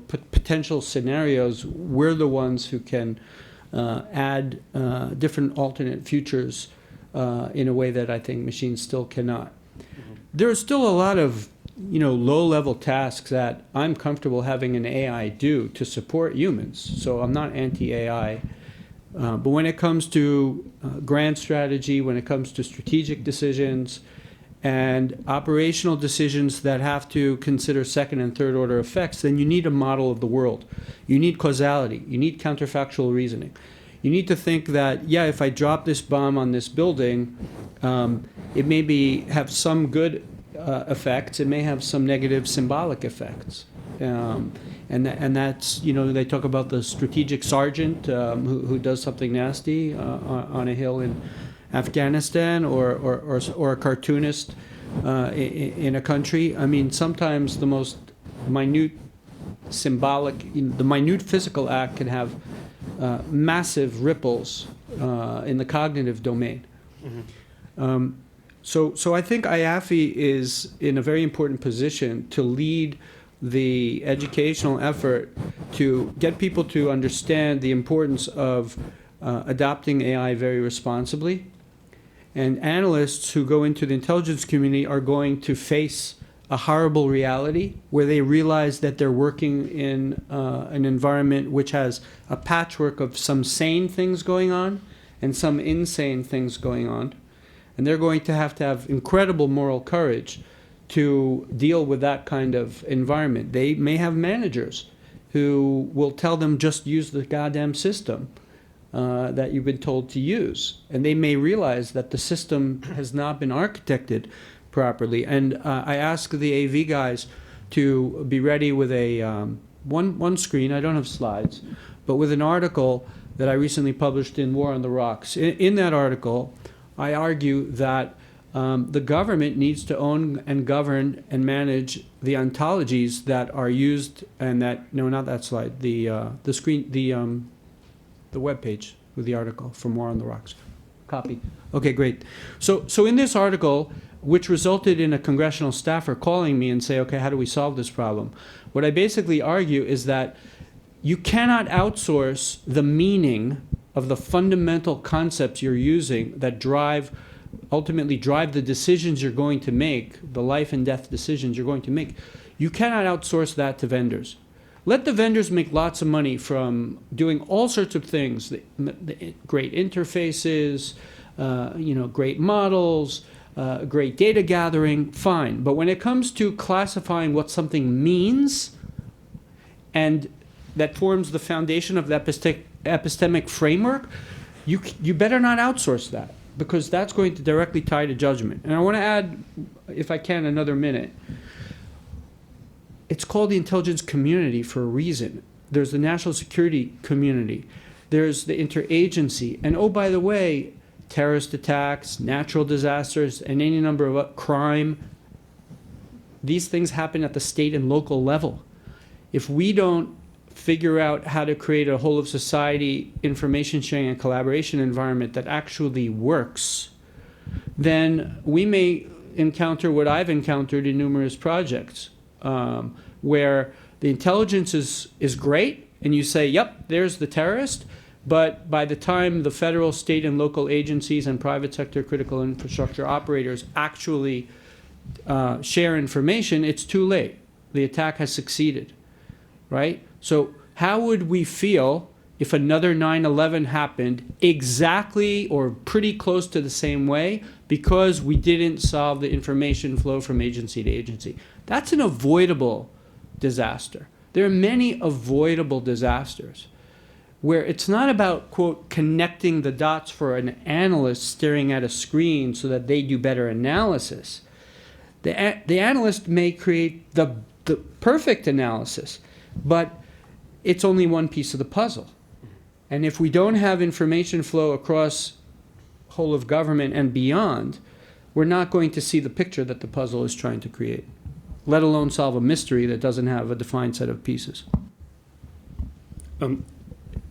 Speaker 4: potential scenarios, we're the ones who can add different alternate futures in a way that I think machines still cannot. There are still a lot of, low-level tasks that I'm comfortable having an AI do to support humans. So I'm not anti-AI. But when it comes to grand strategy, when it comes to strategic decisions and operational decisions that have to consider second and third order effects, then you need a model of the world. You need causality. You need counterfactual reasoning. You need to think that, if I drop this bomb on this building, it may have some good effects. It may have some negative symbolic effects. And that's, they talk about the strategic sergeant who does something nasty on a hill in Afghanistan, or a cartoonist in a country. I mean, sometimes the most minute symbolic, the minute physical act can have massive ripples in the cognitive domain. Mm-hmm. So I think IAFIE is in a very important position to lead the educational effort to get people to understand the importance of adopting AI very responsibly. And analysts who go into the intelligence community are going to face a horrible reality where they realize that they're working in an environment which has a patchwork of some sane things going on and some insane things going on. And they're going to have incredible moral courage to deal with that kind of environment. They may have managers who will tell them just use the goddamn system that you've been told to use. And they may realize that the system has not been architected properly. And I ask the AV guys to be ready with a one screen. I don't have slides, but with an article that I recently published in War on the Rocks. In that article, I argue that the government needs to own and govern and manage the ontologies that are used, and that, no, not that slide, the screen, the web page with the article from War on the Rocks. Copy. Okay, great. So in this article, which resulted in a congressional staffer calling me and say, okay, how do we solve this problem? What I basically argue is that you cannot outsource the meaning of the fundamental concepts you're using that ultimately drive the decisions you're going to make, the life and death decisions you're going to make. You cannot outsource that to vendors. Let the vendors make lots of money from doing all sorts of things, the great interfaces, great models, great data gathering, fine. But when it comes to classifying what something means, and that forms the foundation of the epistemic framework, you better not outsource that, because that's going to directly tie to judgment. And I want to add, if I can, another minute. It's called the intelligence community for a reason. There's the national security community. There's the interagency. And oh, by the way, terrorist attacks, natural disasters, and any number of crime, these things happen at the state and local level. If we don't figure out how to create a whole of society information sharing and collaboration environment that actually works, then we may encounter what I've encountered in numerous projects, where the intelligence is great, and you say, yep, there's the terrorist, but by the time the federal, state, and local agencies and private sector critical infrastructure operators actually share information, it's too late. The attack has succeeded, right? So how would we feel if another 9/11 happened exactly or pretty close to the same way because we didn't solve the information flow from agency to agency? That's an avoidable disaster. There are many avoidable disasters where it's not about, quote, connecting the dots for an analyst staring at a screen so that they do better analysis. The analyst may create the perfect analysis, but it's only one piece of the puzzle. And if we don't have information flow across whole of government and beyond, we're not going to see the picture that the puzzle is trying to create, let alone solve a mystery that doesn't have a defined set of pieces.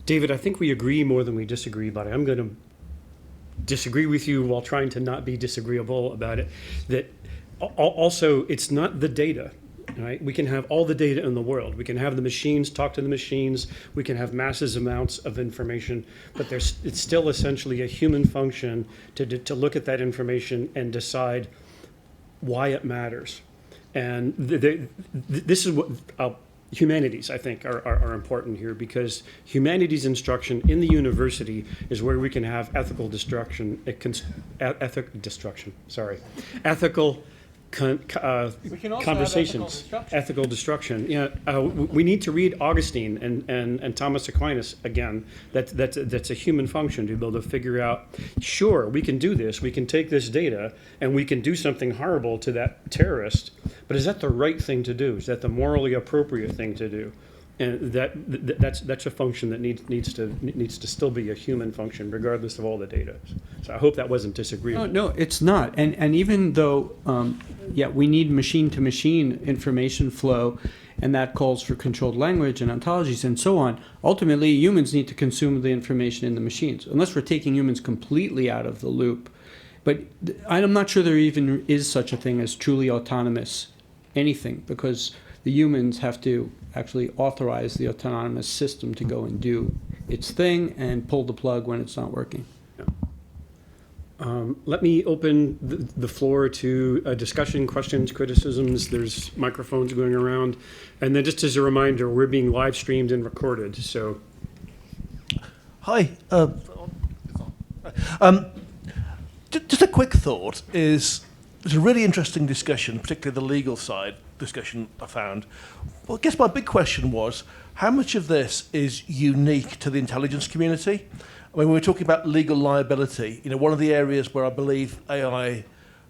Speaker 1: David, I think we agree more than we disagree about it. I'm going to disagree with you while trying to not be disagreeable about it. That also, it's not the data. Right? We can have all the data in the world. We can have the machines talk to the machines. We can have massive amounts of information, but it's still essentially a human function to look at that information and decide why it matters. And this is what humanities, I think, are important here, because humanities instruction in the university is where we can have ethical conversations, ethical destruction. Yeah, we need to read Augustine and Thomas Aquinas again. That's a human function to be able to figure out. Sure, we can do this. We can take this data and we can do something horrible to that terrorist. But is that the right thing to do? Is that the morally appropriate thing to do? And that's a function that needs to still be a human function, regardless of all the data. So I hope that wasn't disagreeable.
Speaker 4: No, it's not. And even though, we need machine-to-machine information flow, and that calls for controlled language and ontologies and so on, ultimately humans need to consume the information in the machines, unless we're taking humans completely out of the loop. But I'm not sure there even is such a thing as truly autonomous anything, because the humans have to actually authorize the autonomous system to go and do its thing and pull the plug when it's not working.
Speaker 1: Let me open the floor to discussion, questions, criticisms. There's microphones going around. And then just as a reminder, we're being live streamed and recorded. So,
Speaker 5: Hi. Just a quick thought is, it's a really interesting discussion, particularly the legal side discussion I found. Well, I guess my big question was, how much of this is unique to the intelligence community? I mean, when we're talking about legal liability, one of the areas where I believe AI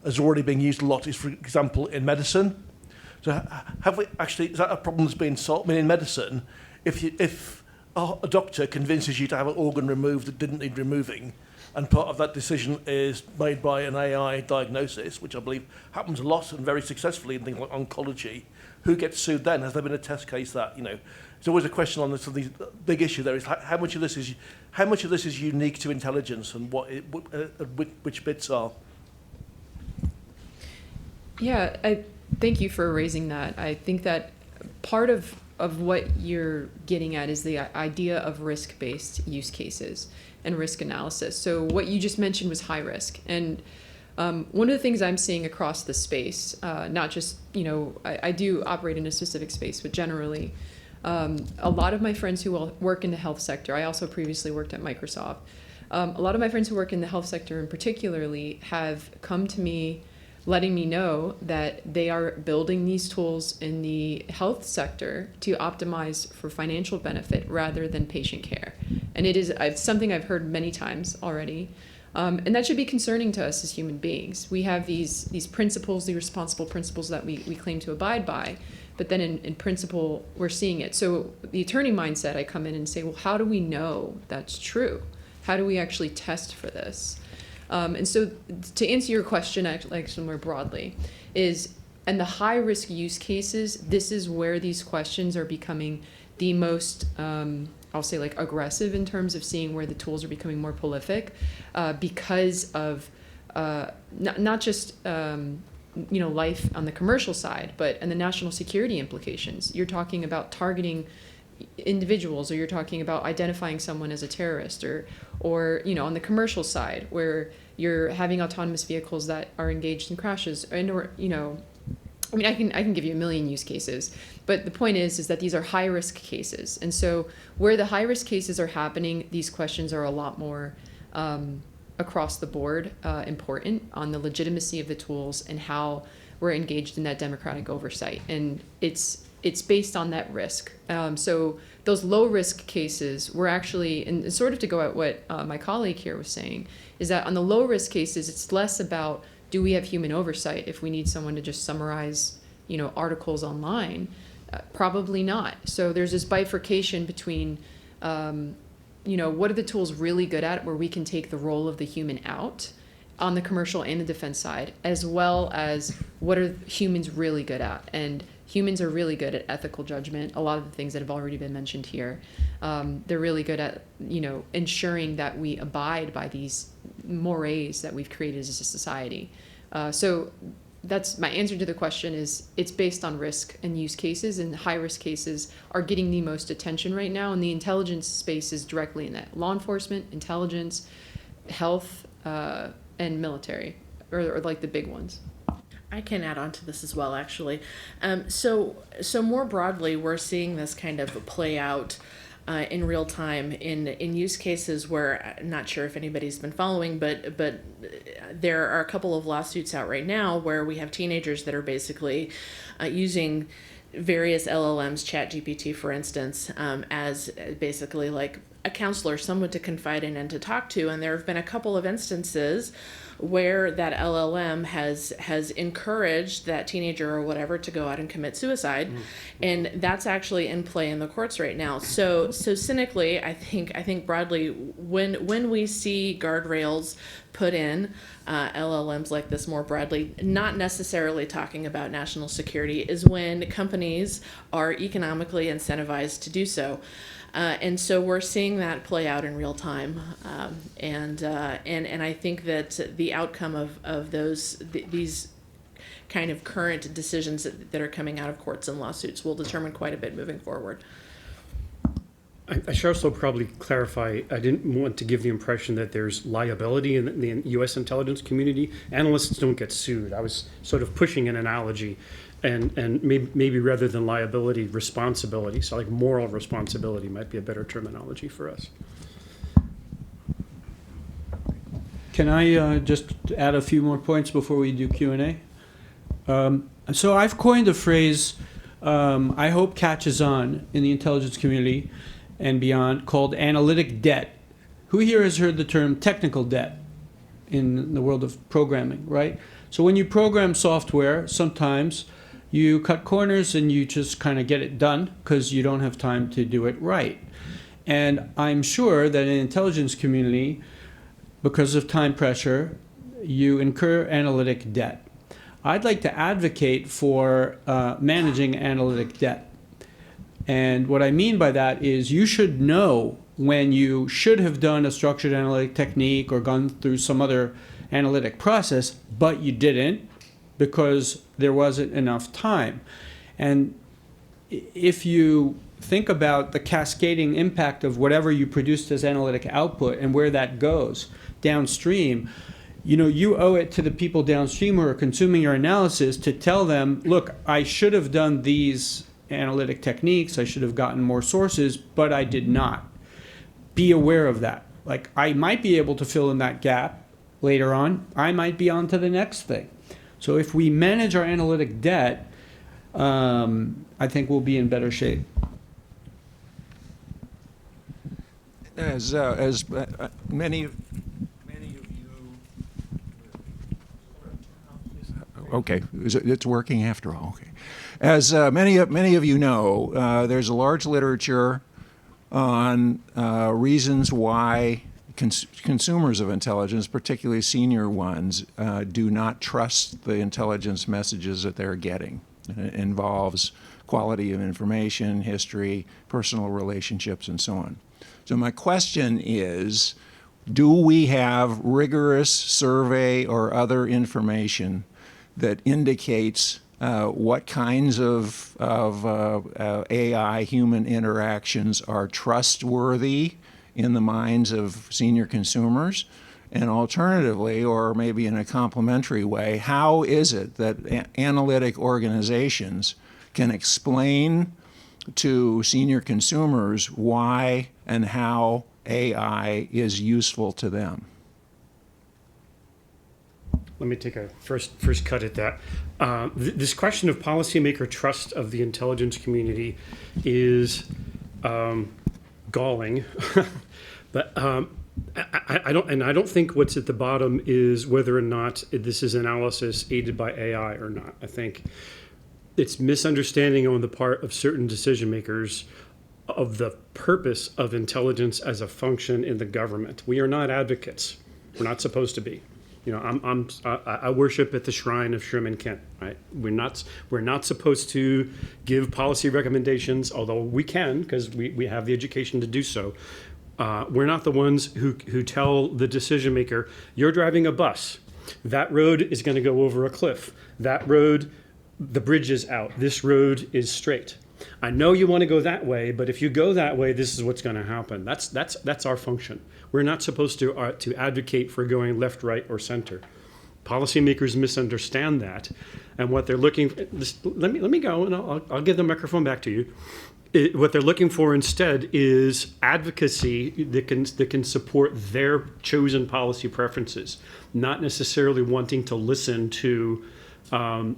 Speaker 5: has already been used a lot is, for example, in medicine. So have we actually, is that a problem that's been solved? I mean, in medicine, if a doctor convinces you to have an organ removed that didn't need removing, and part of that decision is made by an AI diagnosis, which I believe happens a lot and very successfully in things like oncology, who gets sued then? Has there been a test case that, There's always a question on this. The big issue there is how much of this is unique to intelligence, and which bits are.
Speaker 2: Yeah, I thank you for raising that. I think that part of what you're getting at is the idea of risk-based use cases and risk analysis. So what you just mentioned was high risk. And one of the things I'm seeing across the space, not just, I do operate in a specific space, but generally, a lot of my friends who work in the health sector, I also previously worked at Microsoft, a lot of my friends who work in the health sector in particularly have come to me letting me know that they are building these tools in the health sector to optimize for financial benefit rather than patient care. And it's something I've heard many times already. And that should be concerning to us as human beings. We have these principles, the responsible principles that we claim to abide by, but then in principle, we're seeing it. So the attorney mindset, I come in and say, well, how do we know that's true? How do we actually test for this? And so to answer your question, actually more broadly, is in the high-risk use cases, this is where these questions are becoming the most, I'll say, aggressive in terms of seeing where the tools are becoming more prolific, because of not just life on the commercial side, but and the national security implications. You're talking about targeting individuals, or you're talking about identifying someone as a terrorist, or on the commercial side where you're having autonomous vehicles that are engaged in crashes, or I can give you a million use cases, but the point is that these are high risk cases, and so where the high risk cases are happening, these questions are a lot more across the board important on the legitimacy of the tools and how we're engaged in that democratic oversight, and it's based on that risk. So those low-risk cases, we're actually, and sort of to go at what my colleague here was saying, is that on the low-risk cases, it's less about do we have human oversight if we need someone to just summarize, articles online? Probably not. So there's this bifurcation between, what are the tools really good at, where we can take the role of the human out, on the commercial and the defense side, as well as what are humans really good at. And humans are really good at ethical judgment, a lot of the things that have already been mentioned here. They're really good at, ensuring that we abide by these mores that we've created as a society. So that's my answer to the question is it's based on risk and use cases, and high risk cases are getting the most attention right now. And the intelligence space is directly in that: law enforcement, intelligence, health, and military, or like the big ones.
Speaker 3: I can add on to this as well, actually. So more broadly, we're seeing this kind of play out in real time in use cases where I'm not sure if anybody's been following, but there are a couple of lawsuits out right now where we have teenagers that are basically using various LLMs, ChatGPT, for instance, as basically like a counselor, someone to confide in and to talk to. And there have been a couple of instances where that LLM has encouraged that teenager or whatever to go out and commit suicide, and that's actually in play in the courts right now. So cynically, I think broadly, when we see guardrails put in LLMs like this more broadly, not necessarily talking about national security, is when companies are economically incentivized to do so. And so we're seeing that play out in real time, and I think that the outcome of these kind of current decisions that are coming out of courts and lawsuits will determine quite a bit moving forward.
Speaker 1: I should also probably clarify, I didn't want to give the impression that there's liability in the U.S. intelligence community. Analysts don't get sued. I was sort of pushing an analogy. And maybe rather than liability, responsibility. So like moral responsibility might be a better terminology for us.
Speaker 4: Can I just add a few more points before we do Q&A? So I've coined a phrase I hope catches on in the intelligence community and beyond, called analytic debt. Who here has heard the term technical debt in the world of programming, right? So when you program software, sometimes you cut corners and you just kind of get it done because you don't have time to do it right. And I'm sure that in the intelligence community, because of time pressure, you incur analytic debt. I'd like to advocate for managing analytic debt. And what I mean by that is you should know when you should have done a structured analytic technique or gone through some other analytic process, but you didn't because there wasn't enough time. And if you think about the cascading impact of whatever you produced as analytic output and where that goes downstream, you owe it to the people downstream who are consuming your analysis to tell them, look, I should have done these analytic techniques, I should have gotten more sources, but I did not. Be aware of that. Like, I might be able to fill in that gap later on. I might be on to the next thing. So if we manage our analytic debt, I think we'll be in better shape.
Speaker 6: As many of you, okay, it's working after all. Okay, as many of you know, there's a large literature on reasons why consumers of intelligence, particularly senior ones, do not trust the intelligence messages that they're getting. It involves quality of information, history, personal relationships, and so on. So my question is, do we have rigorous survey or other information that indicates what kinds of AI-human interactions are trustworthy in the minds of senior consumers? And alternatively, or maybe in a complementary way, how is it that analytic organizations can explain to senior consumers why and how AI is useful to them?
Speaker 1: Let me take a first cut at that. This question of policymaker trust of the intelligence community is galling, but I don't think what's at the bottom is whether or not this is analysis aided by AI or not. I think it's misunderstanding on the part of certain decision makers of the purpose of intelligence as a function in the government. We are not advocates. We're not supposed to be. I worship at the shrine of Sherman Kent. Right? We're not supposed to give policy recommendations, although we can because we have the education to do so. We're not the ones who tell the decision maker, you're driving a bus. That road is going to go over a cliff. That road, the bridge is out. This road is straight. I know you want to go that way, but if you go that way, this is what's going to happen. That's our function. We're not supposed to advocate for going left, right, or center. Policymakers misunderstand that, and what they're looking. Let me go, and I'll give the microphone back to you. What they're looking for instead is advocacy that can support their chosen policy preferences, not necessarily wanting to listen to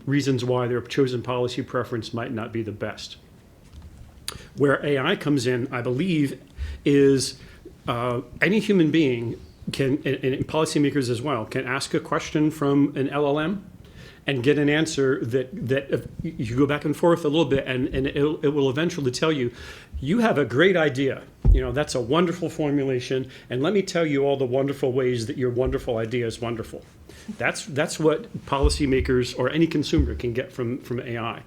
Speaker 1: reasons why their chosen policy preference might not be the best. Where AI comes in, I believe, is any human being can, and policymakers as well, can ask a question from an LLM and get an answer that you go back and forth a little bit, and it will eventually tell you, you have a great idea. That's a wonderful formulation, and let me tell you all the wonderful ways that your wonderful idea is wonderful. That's what policymakers or any consumer can get from AI.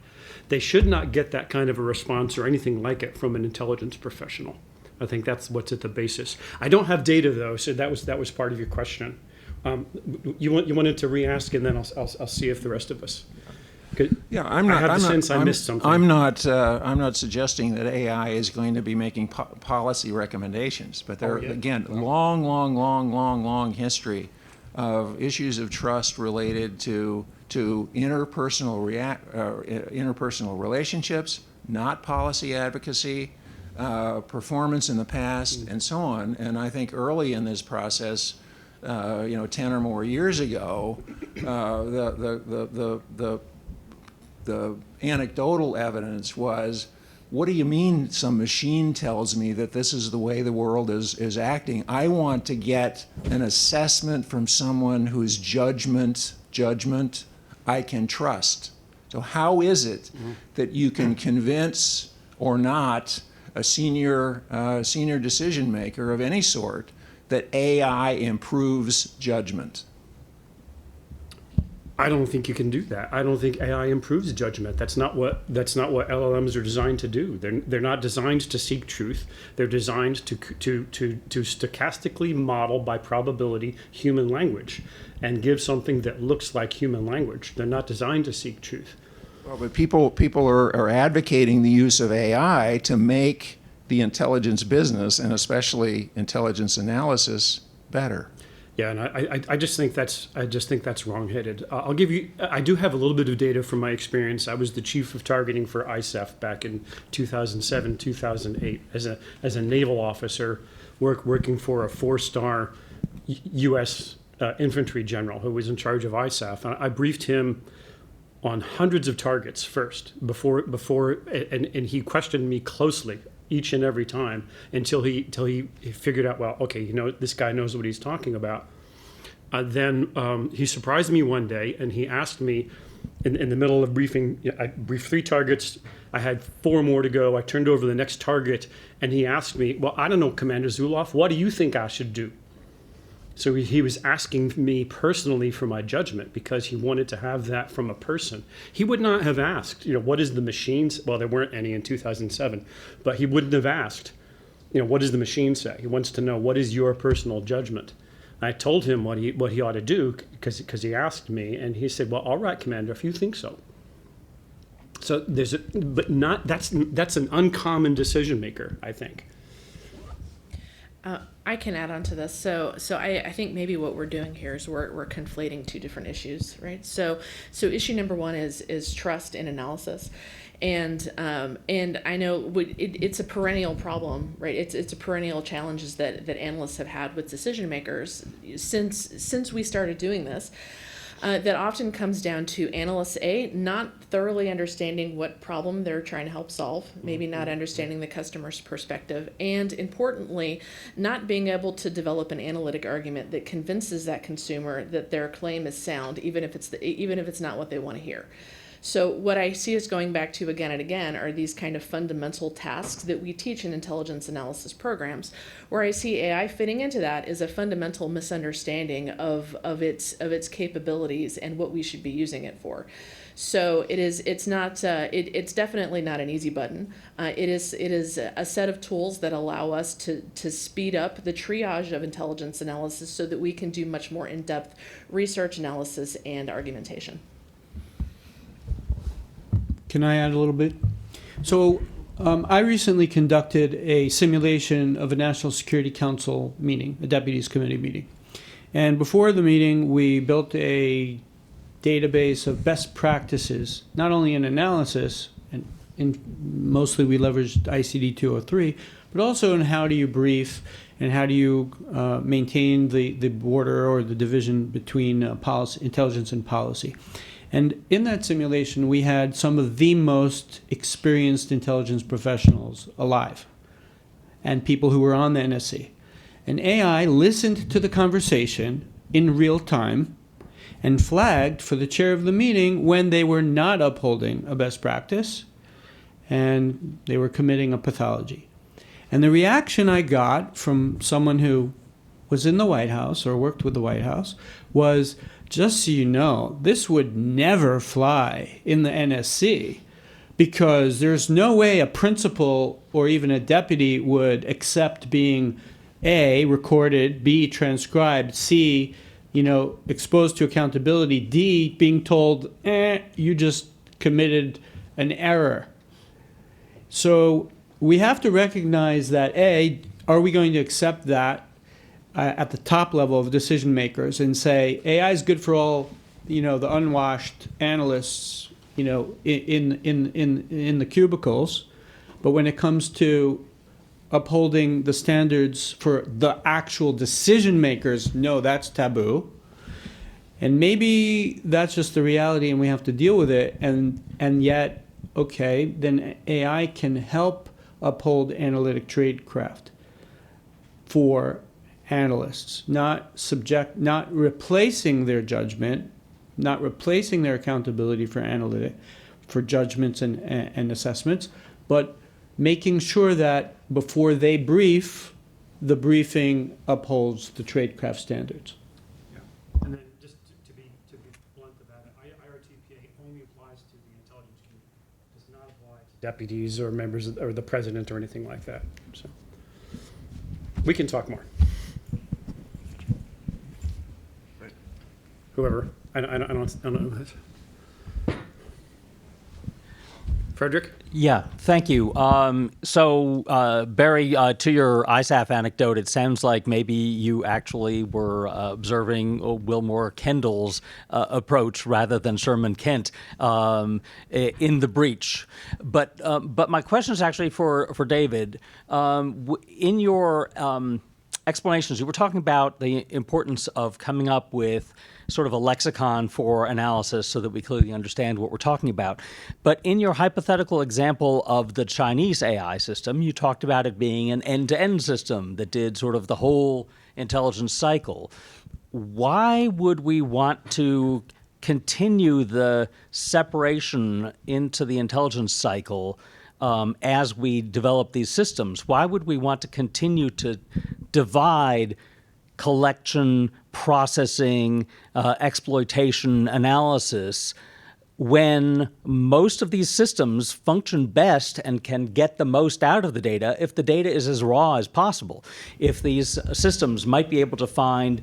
Speaker 1: They should not get that kind of a response or anything like it from an intelligence professional. I think that's what's at the basis. I don't have data though, so that was part of your question. You wanted to re-ask, and then I'll see if the rest of us.
Speaker 6: Yeah, I'm not.
Speaker 1: I have
Speaker 6: I'm
Speaker 1: the
Speaker 6: not,
Speaker 1: sense I
Speaker 6: I'm,
Speaker 1: missed something.
Speaker 6: I'm not suggesting that AI is going to be making policy recommendations, but there are again long history of issues of trust related to interpersonal relationships, not policy advocacy, performance in the past, and so on. And I think early in this process, 10 or more years ago, the anecdotal evidence was, what do you mean some machine tells me that this is the way the world is acting? I want to get an assessment from someone whose judgment I can trust. So how is it that you can convince or not a senior decision maker of any sort that AI improves judgment?
Speaker 1: I don't think you can do that. I don't think AI improves judgment. That's not what LLMs are designed to do. They're not designed to seek truth. They're designed to stochastically model by probability human language and give something that looks like human language. They're not designed to seek truth.
Speaker 6: Well, but people are advocating the use of AI to make the intelligence business, and especially intelligence analysis, better.
Speaker 1: Yeah, and I just think that's wrong-headed. I'll give you. I do have a little bit of data from my experience. I was the chief of targeting for ISAF back in 2007, 2008 as a naval officer, working for a 4-star U.S. Infantry general who was in charge of ISAF. And I briefed him on hundreds of targets first and he questioned me closely each and every time until he figured out, well, okay, this guy knows what he's talking about. Then he surprised me one day, and he asked me in the middle of briefing. I briefed 3 targets. I had 4 more to go. I turned over the next target, and he asked me, well, I don't know, Commander Zulauf, what do you think I should do? So he was asking me personally for my judgment because he wanted to have that from a person. He would not have asked, what is the machine's, well, there weren't any in 2007, but he wouldn't have asked, what does the machine say? He wants to know, what is your personal judgment? I told him what he ought to do because he asked me, and he said, well, all right, Commander, if you think so. So that's an uncommon decision maker, I think.
Speaker 3: I can add on to this. So I think maybe what we're doing here is we're conflating 2 different issues, right? So issue number 1 is trust in analysis, and I know it's a perennial problem, right? It's a perennial challenges that analysts have had with decision makers since we started doing this. That often comes down to analysts, not thoroughly understanding what problem they're trying to help solve, maybe not understanding the customer's perspective, and importantly, not being able to develop an analytic argument that convinces that consumer that their claim is sound, even if it's not what they want to hear. So what I see us going back to again and again are these kind of fundamental tasks that we teach in intelligence analysis programs. Where I see AI fitting into that is a fundamental misunderstanding of its capabilities and what we should be using it for. So it's definitely not an easy button. It is a set of tools that allow us to speed up the triage of intelligence analysis so that we can do much more in-depth research analysis and argumentation.
Speaker 4: Can I add a little bit? So I recently conducted a simulation of a National Security Council meeting, a Deputies Committee meeting. And before the meeting, we built a database of best practices, not only in analysis, and mostly we leveraged ICD 203, but also in how do you brief and how do you maintain the border or the division between policy, intelligence and policy. And in that simulation, we had some of the most experienced intelligence professionals alive and people who were on the NSC. And AI listened to the conversation in real time and flagged for the chair of the meeting when they were not upholding a best practice and they were committing a pathology. And the reaction I got from someone who was in the White House or worked with the White House was, just so you know, this would never fly in the NSC because there's no way a principal or even a deputy would accept being A, recorded, B, transcribed, C, exposed to accountability, D, being told, you just committed an error. So we have to recognize that, A, are we going to accept that at the top level of decision makers and say, AI is good for all, the unwashed analysts, in the cubicles, but when it comes to upholding the standards for the actual decision makers, no, that's taboo. And maybe that's just the reality and we have to deal with it. And yet, okay, then AI can help uphold analytic tradecraft for analysts, not replacing their judgment, not replacing their accountability for judgments and assessments, but making sure that before they brief, the briefing upholds the tradecraft standards.
Speaker 1: Yeah. And then just to be blunt about it, IRTPA only applies to the intelligence community. It does not apply to deputies or members or the president or anything like that. So we can talk more. Whoever. I don't know. Frederick?
Speaker 7: Yeah, thank you. So, Barry, to your ISAF anecdote, it sounds like maybe you actually were observing Wilmore Kendall's approach rather than Sherman Kent in the breach. But my question is actually for David. In your explanations, you were talking about the importance of coming up with sort of a lexicon for analysis so that we clearly understand what we're talking about. But in your hypothetical example of the Chinese AI system, you talked about it being an end-to-end system that did sort of the whole intelligence cycle. Why would we want to continue the separation into the intelligence cycle as we develop these systems? Why would we want to continue to divide collection, processing, exploitation, analysis, when most of these systems function best and can get the most out of the data if the data is as raw as possible? If these systems might be able to find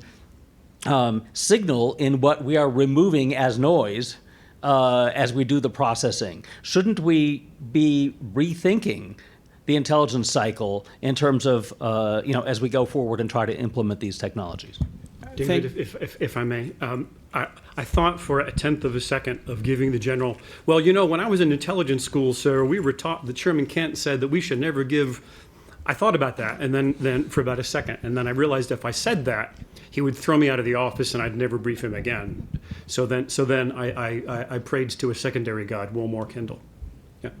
Speaker 7: signal in what we are removing as noise as we do the processing, shouldn't we be rethinking the intelligence cycle in terms of, as we go forward and try to implement these technologies?
Speaker 1: David, if I may, I thought for a tenth of a second of giving the general, well, when I was in intelligence school, sir, we were taught that Chairman Kent said that we should never give. I thought about that, and then for about a second, and then I realized if I said that, he would throw me out of the office and I'd never brief him again. So then I prayed to a secondary god, Wilmore Kendall. Yeah.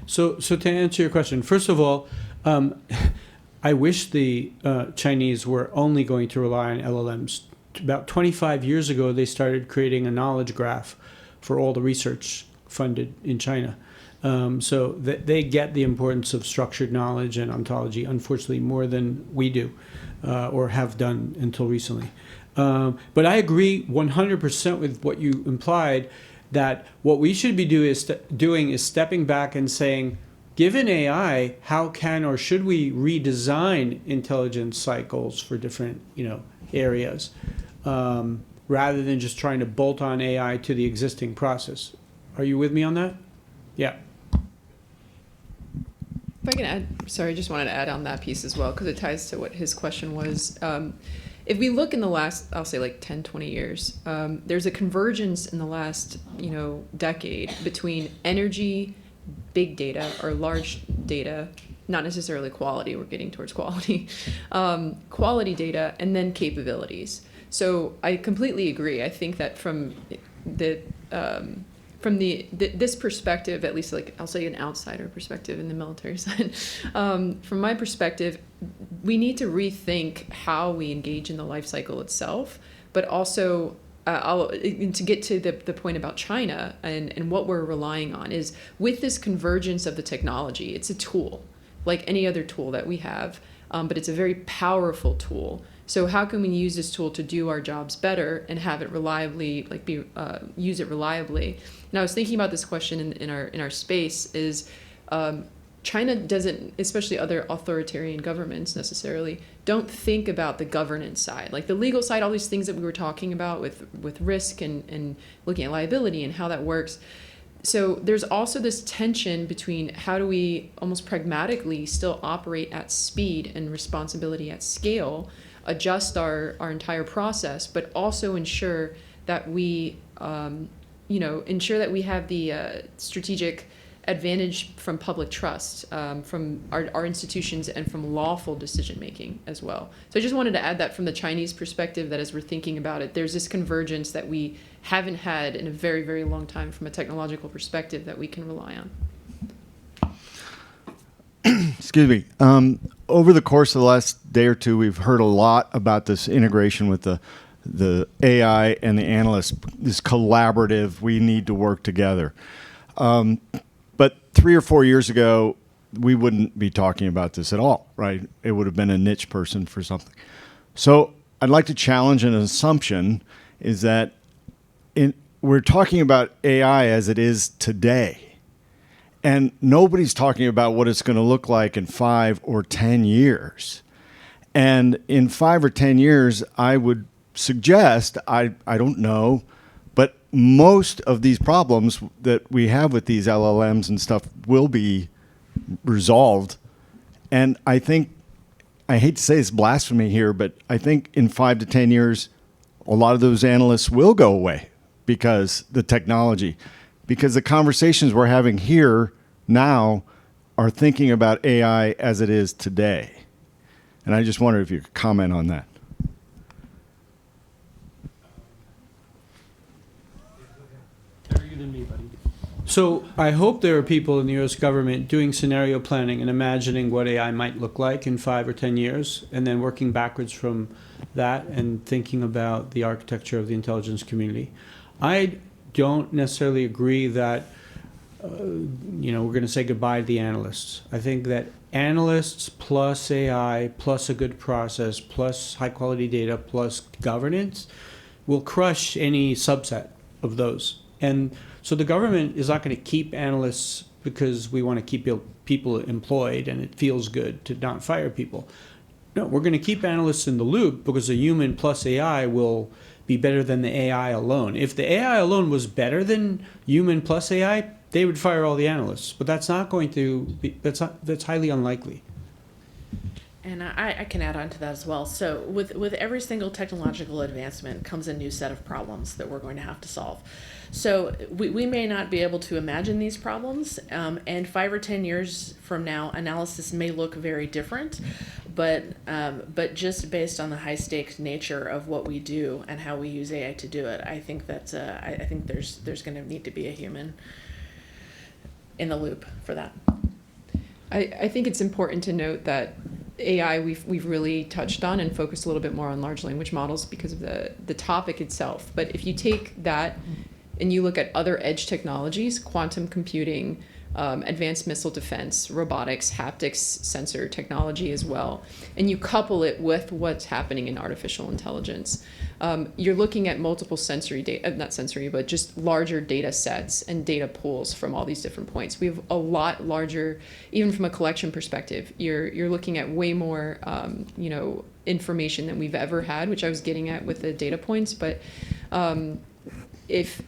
Speaker 4: So to answer your question, first of all, I wish the Chinese were only going to rely on LLMs. About 25 years ago, they started creating a knowledge graph for all the research funded in China. So they get the importance of structured knowledge and ontology, unfortunately, more than we do or have done until recently. But I agree 100% with what you implied, that what we should be doing is stepping back and saying, given AI, how can or should we redesign intelligence cycles for different areas, rather than just trying to bolt on AI to the existing process? Are you with me on that? Yeah.
Speaker 2: If I can add, sorry, I just wanted to add on that piece as well, because it ties to what his question was. If we look in the last, I'll say like 10, 20 years, there's a convergence in the last, decade between energy, big data, or large data, not necessarily quality, we're getting towards quality, quality data, and then capabilities. So I completely agree. I think that from this perspective, at least like I'll say an outsider perspective in the military side, from my perspective, we need to rethink how we engage in the life cycle itself, but also to get to the point about China and what we're relying on is with this convergence of the technology, it's a tool like any other tool that we have, but it's a very powerful tool. So how can we use this tool to do our jobs better and have it reliably, use it reliably? And I was thinking about this question in our space is China doesn't, especially other authoritarian governments necessarily, don't think about the governance side, like the legal side, all these things that we were talking about with risk and looking at liability and how that works. So there's also this tension between how do we almost pragmatically still operate at speed and responsibility at scale, adjust our entire process, but also ensure that we, ensure that we have the strategic advantage from public trust, from our institutions, and from lawful decision making as well. So I just wanted to add that from the Chinese perspective, that as we're thinking about it, there's this convergence that we haven't had in a very, very long time from a technological perspective that we can rely on.
Speaker 8: Excuse me. Over the course of the last day or two, we've heard a lot about this integration with the AI and the analysts, this collaborative, we need to work together. But 3 or 4 years ago, we wouldn't be talking about this at all, right? It would have been a niche person for something. So I'd like to challenge an assumption is that we're talking about AI as it is today. And nobody's talking about what it's going to look like in 5 or 10 years. And in 5 or 10 years, I would suggest, I don't know, but most of these problems that we have with these LLMs and stuff will be resolved. And I think, I hate to say it's blasphemy here, but I think in 5 to 10 years, a lot of those analysts will go away because the technology, because the conversations we're having here now are thinking about AI as it is today. And I just wonder if you could comment on that.
Speaker 4: So I hope there are people in the U.S. government doing scenario planning and imagining what AI might look like in 5 or 10 years, and then working backwards from that and thinking about the architecture of the intelligence community. I don't necessarily agree that we're going to say goodbye to the analysts. I think that analysts plus AI plus a good process plus high quality data plus governance will crush any subset of those. And so the government is not going to keep analysts because we want to keep people employed and it feels good to not fire people. No, we're going to keep analysts in the loop because a human plus AI will be better than the AI alone. If the AI alone was better than human plus AI, they would fire all the analysts. But that's not going to be, that's highly unlikely.
Speaker 3: And I can add on to that as well. So with every single technological advancement comes a new set of problems that we're going to have to solve. So we may not be able to imagine these problems, and 5 or 10 years from now, analysis may look very different, but just based on the high stakes nature of what we do and how we use AI to do it, I think that I think there's going to need to be a human in the loop for that.
Speaker 2: I think it's important to note that AI we've really touched on and focused a little bit more on large language models because of the topic itself. But if you take that and you look at other edge technologies, quantum computing, advanced missile defense, robotics, haptics, sensor technology as well, and you couple it with what's happening in artificial intelligence, you're looking at multiple sensory data, not sensory, but just larger data sets and data pools from all these different points. We have a lot larger, even from a collection perspective, you're looking at way more, information than we've ever had, which I was getting at with the data points, but if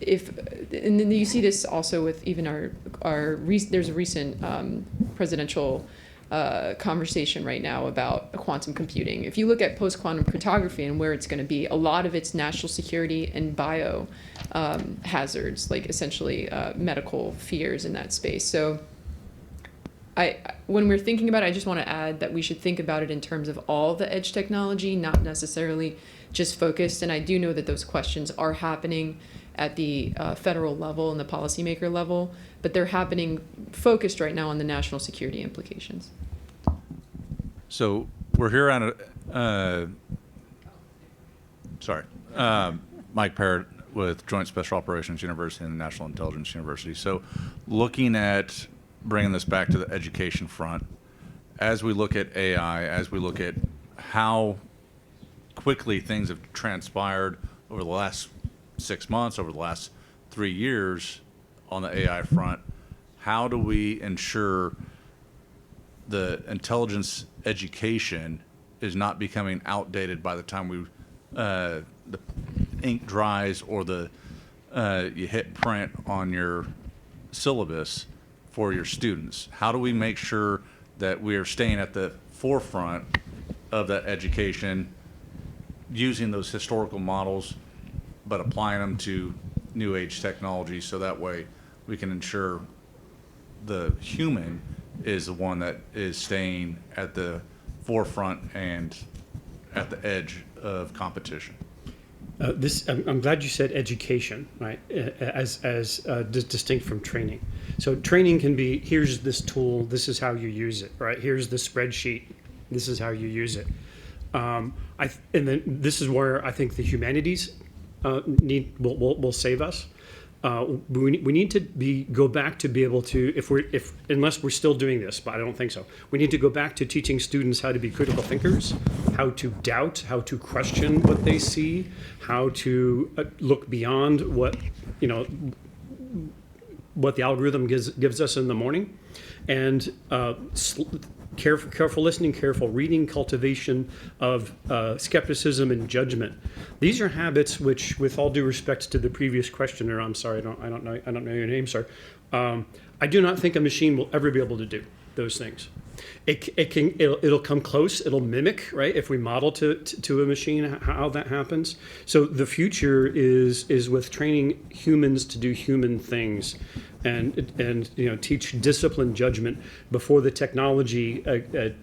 Speaker 2: and then you see this also with even there's a recent presidential conversation right now about quantum computing. If you look at post-quantum cryptography and where it's going to be, a lot of it's national security and bio hazards, like essentially medical fears in that space. So when we're thinking about it, I just want to add that we should think about it in terms of all the edge technology, not necessarily just focused. And I do know that those questions are happening at the federal level and the policymaker level, but they're happening focused right now on the national security implications.
Speaker 9: So we're here on Mike Parrott with Joint Special Operations University and National Intelligence University. So looking at bringing this back to the education front, as we look at AI, as we look at how quickly things have transpired over the last 6 months, over the last 3 years on the AI front, how do we ensure the intelligence education is not becoming outdated by the time the ink dries or you hit print on your syllabus for your students? How do we make sure that we are staying at the forefront of that education, using those historical models, but applying them to new age technology, so that way we can ensure the human is the one that is staying at the forefront and at the edge of competition?
Speaker 1: I'm glad you said education, right? As distinct from training. So training can be, here's this tool, this is how you use it, right? Here's the spreadsheet, this is how you use it. And then this is where I think the humanities will save us. We need to go back to be able to, unless we're still doing this, but I don't think so. We need to go back to teaching students how to be critical thinkers, how to doubt, how to question what they see, how to look beyond what the algorithm gives us in the morning, and careful listening, careful reading, cultivation of skepticism and judgment. These are habits which, with all due respect to the previous questioner, I'm sorry, I don't know your name, sir. I do not think a machine will ever be able to do those things. It'll come close. It'll mimic, right? If we model to a machine how that happens. So the future is with training humans to do human things, and teach disciplined judgment before the technology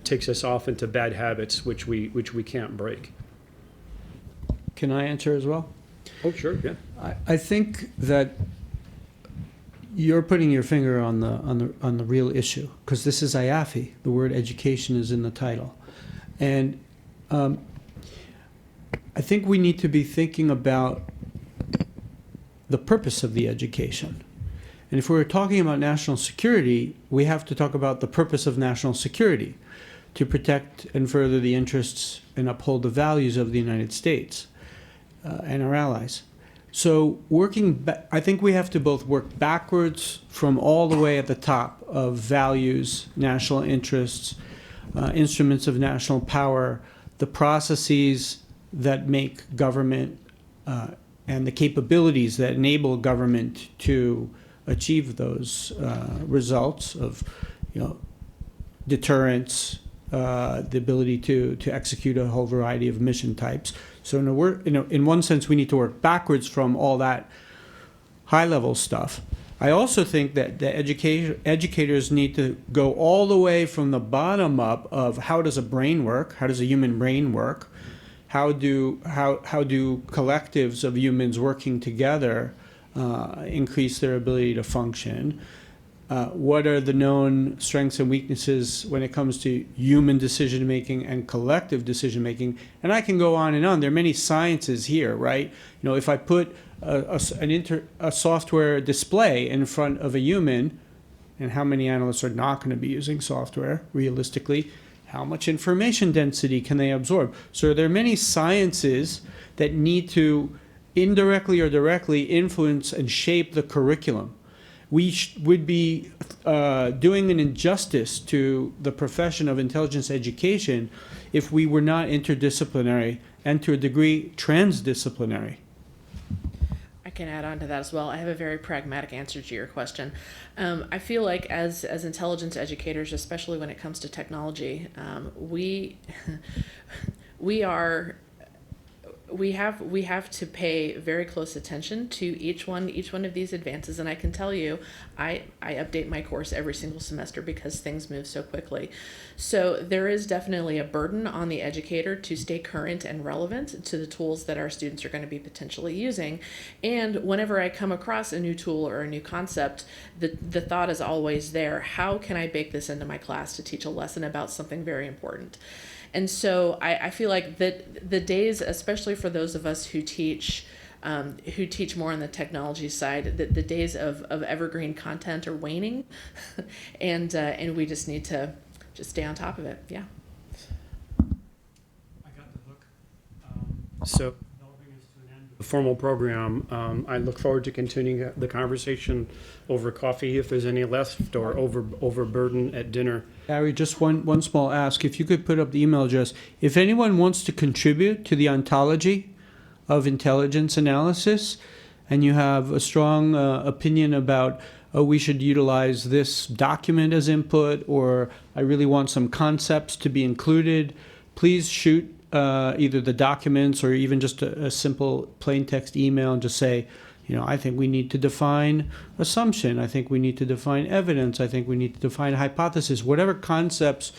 Speaker 1: takes us off into bad habits which we can't break.
Speaker 4: Can I answer as well?
Speaker 1: Oh, sure, yeah.
Speaker 4: I think that you're putting your finger on the real issue, because this is IAFIE. The word education is in the title, and I think we need to be thinking about the purpose of the education. And if we're talking about national security, we have to talk about the purpose of national security, to protect and further the interests and uphold the values of the United States and our allies. So I think we have to both work backwards from all the way at the top of values, national interests, instruments of national power, the processes that make government and the capabilities that enable government to achieve those results of, deterrence, the ability to execute a whole variety of mission types. So in one sense, we need to work backwards from all that high-level stuff. I also think that the educators need to go all the way from the bottom up of how does a brain work, how does a human brain work, how do collectives of humans working together increase their ability to function, what are the known strengths and weaknesses when it comes to human decision making and collective decision making, and I can go on and on. There are many sciences here, right? You know, if I put a software display in front of a human, and how many analysts are not going to be using software realistically? How much information density can they absorb? So there are many sciences that need to indirectly or directly influence and shape the curriculum. We would be doing an injustice to the profession of intelligence education if we were not interdisciplinary and to a degree transdisciplinary.
Speaker 3: I can add on to that as well. I have a very pragmatic answer to your question. I feel like as intelligence educators, especially when it comes to technology, we have to pay very close attention to each one of these advances. And I can tell you, I update my course every single semester because things move so quickly. So there is definitely a burden on the educator to stay current and relevant to the tools that our students are going to be potentially using. And whenever I come across a new tool or a new concept, the thought is always there: how can I bake this into my class to teach a lesson about something very important? And so I feel like that the days, especially for those of us who teach more on the technology side, that the days of evergreen content are waning, and we just need to just stay on top of it. Yeah.
Speaker 1: I got the hook. So that'll bring us to an end of the formal program. I look forward to continuing the conversation over coffee if there's any left, or over burden at dinner.
Speaker 4: Harry, just one small ask. If you could put up the email address. If anyone wants to contribute to the ontology of intelligence analysis, and you have a strong opinion about, oh, we should utilize this document as input, or I really want some concepts to be included, please shoot either the documents or even just a simple plain text email and just say, you know, I think we need to define assumption. I think we need to define evidence. I think we need to define hypothesis. Whatever concepts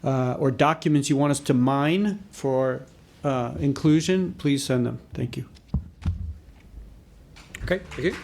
Speaker 4: or documents you want us to mine for inclusion, please send them. Thank you.
Speaker 1: Okay, thank you.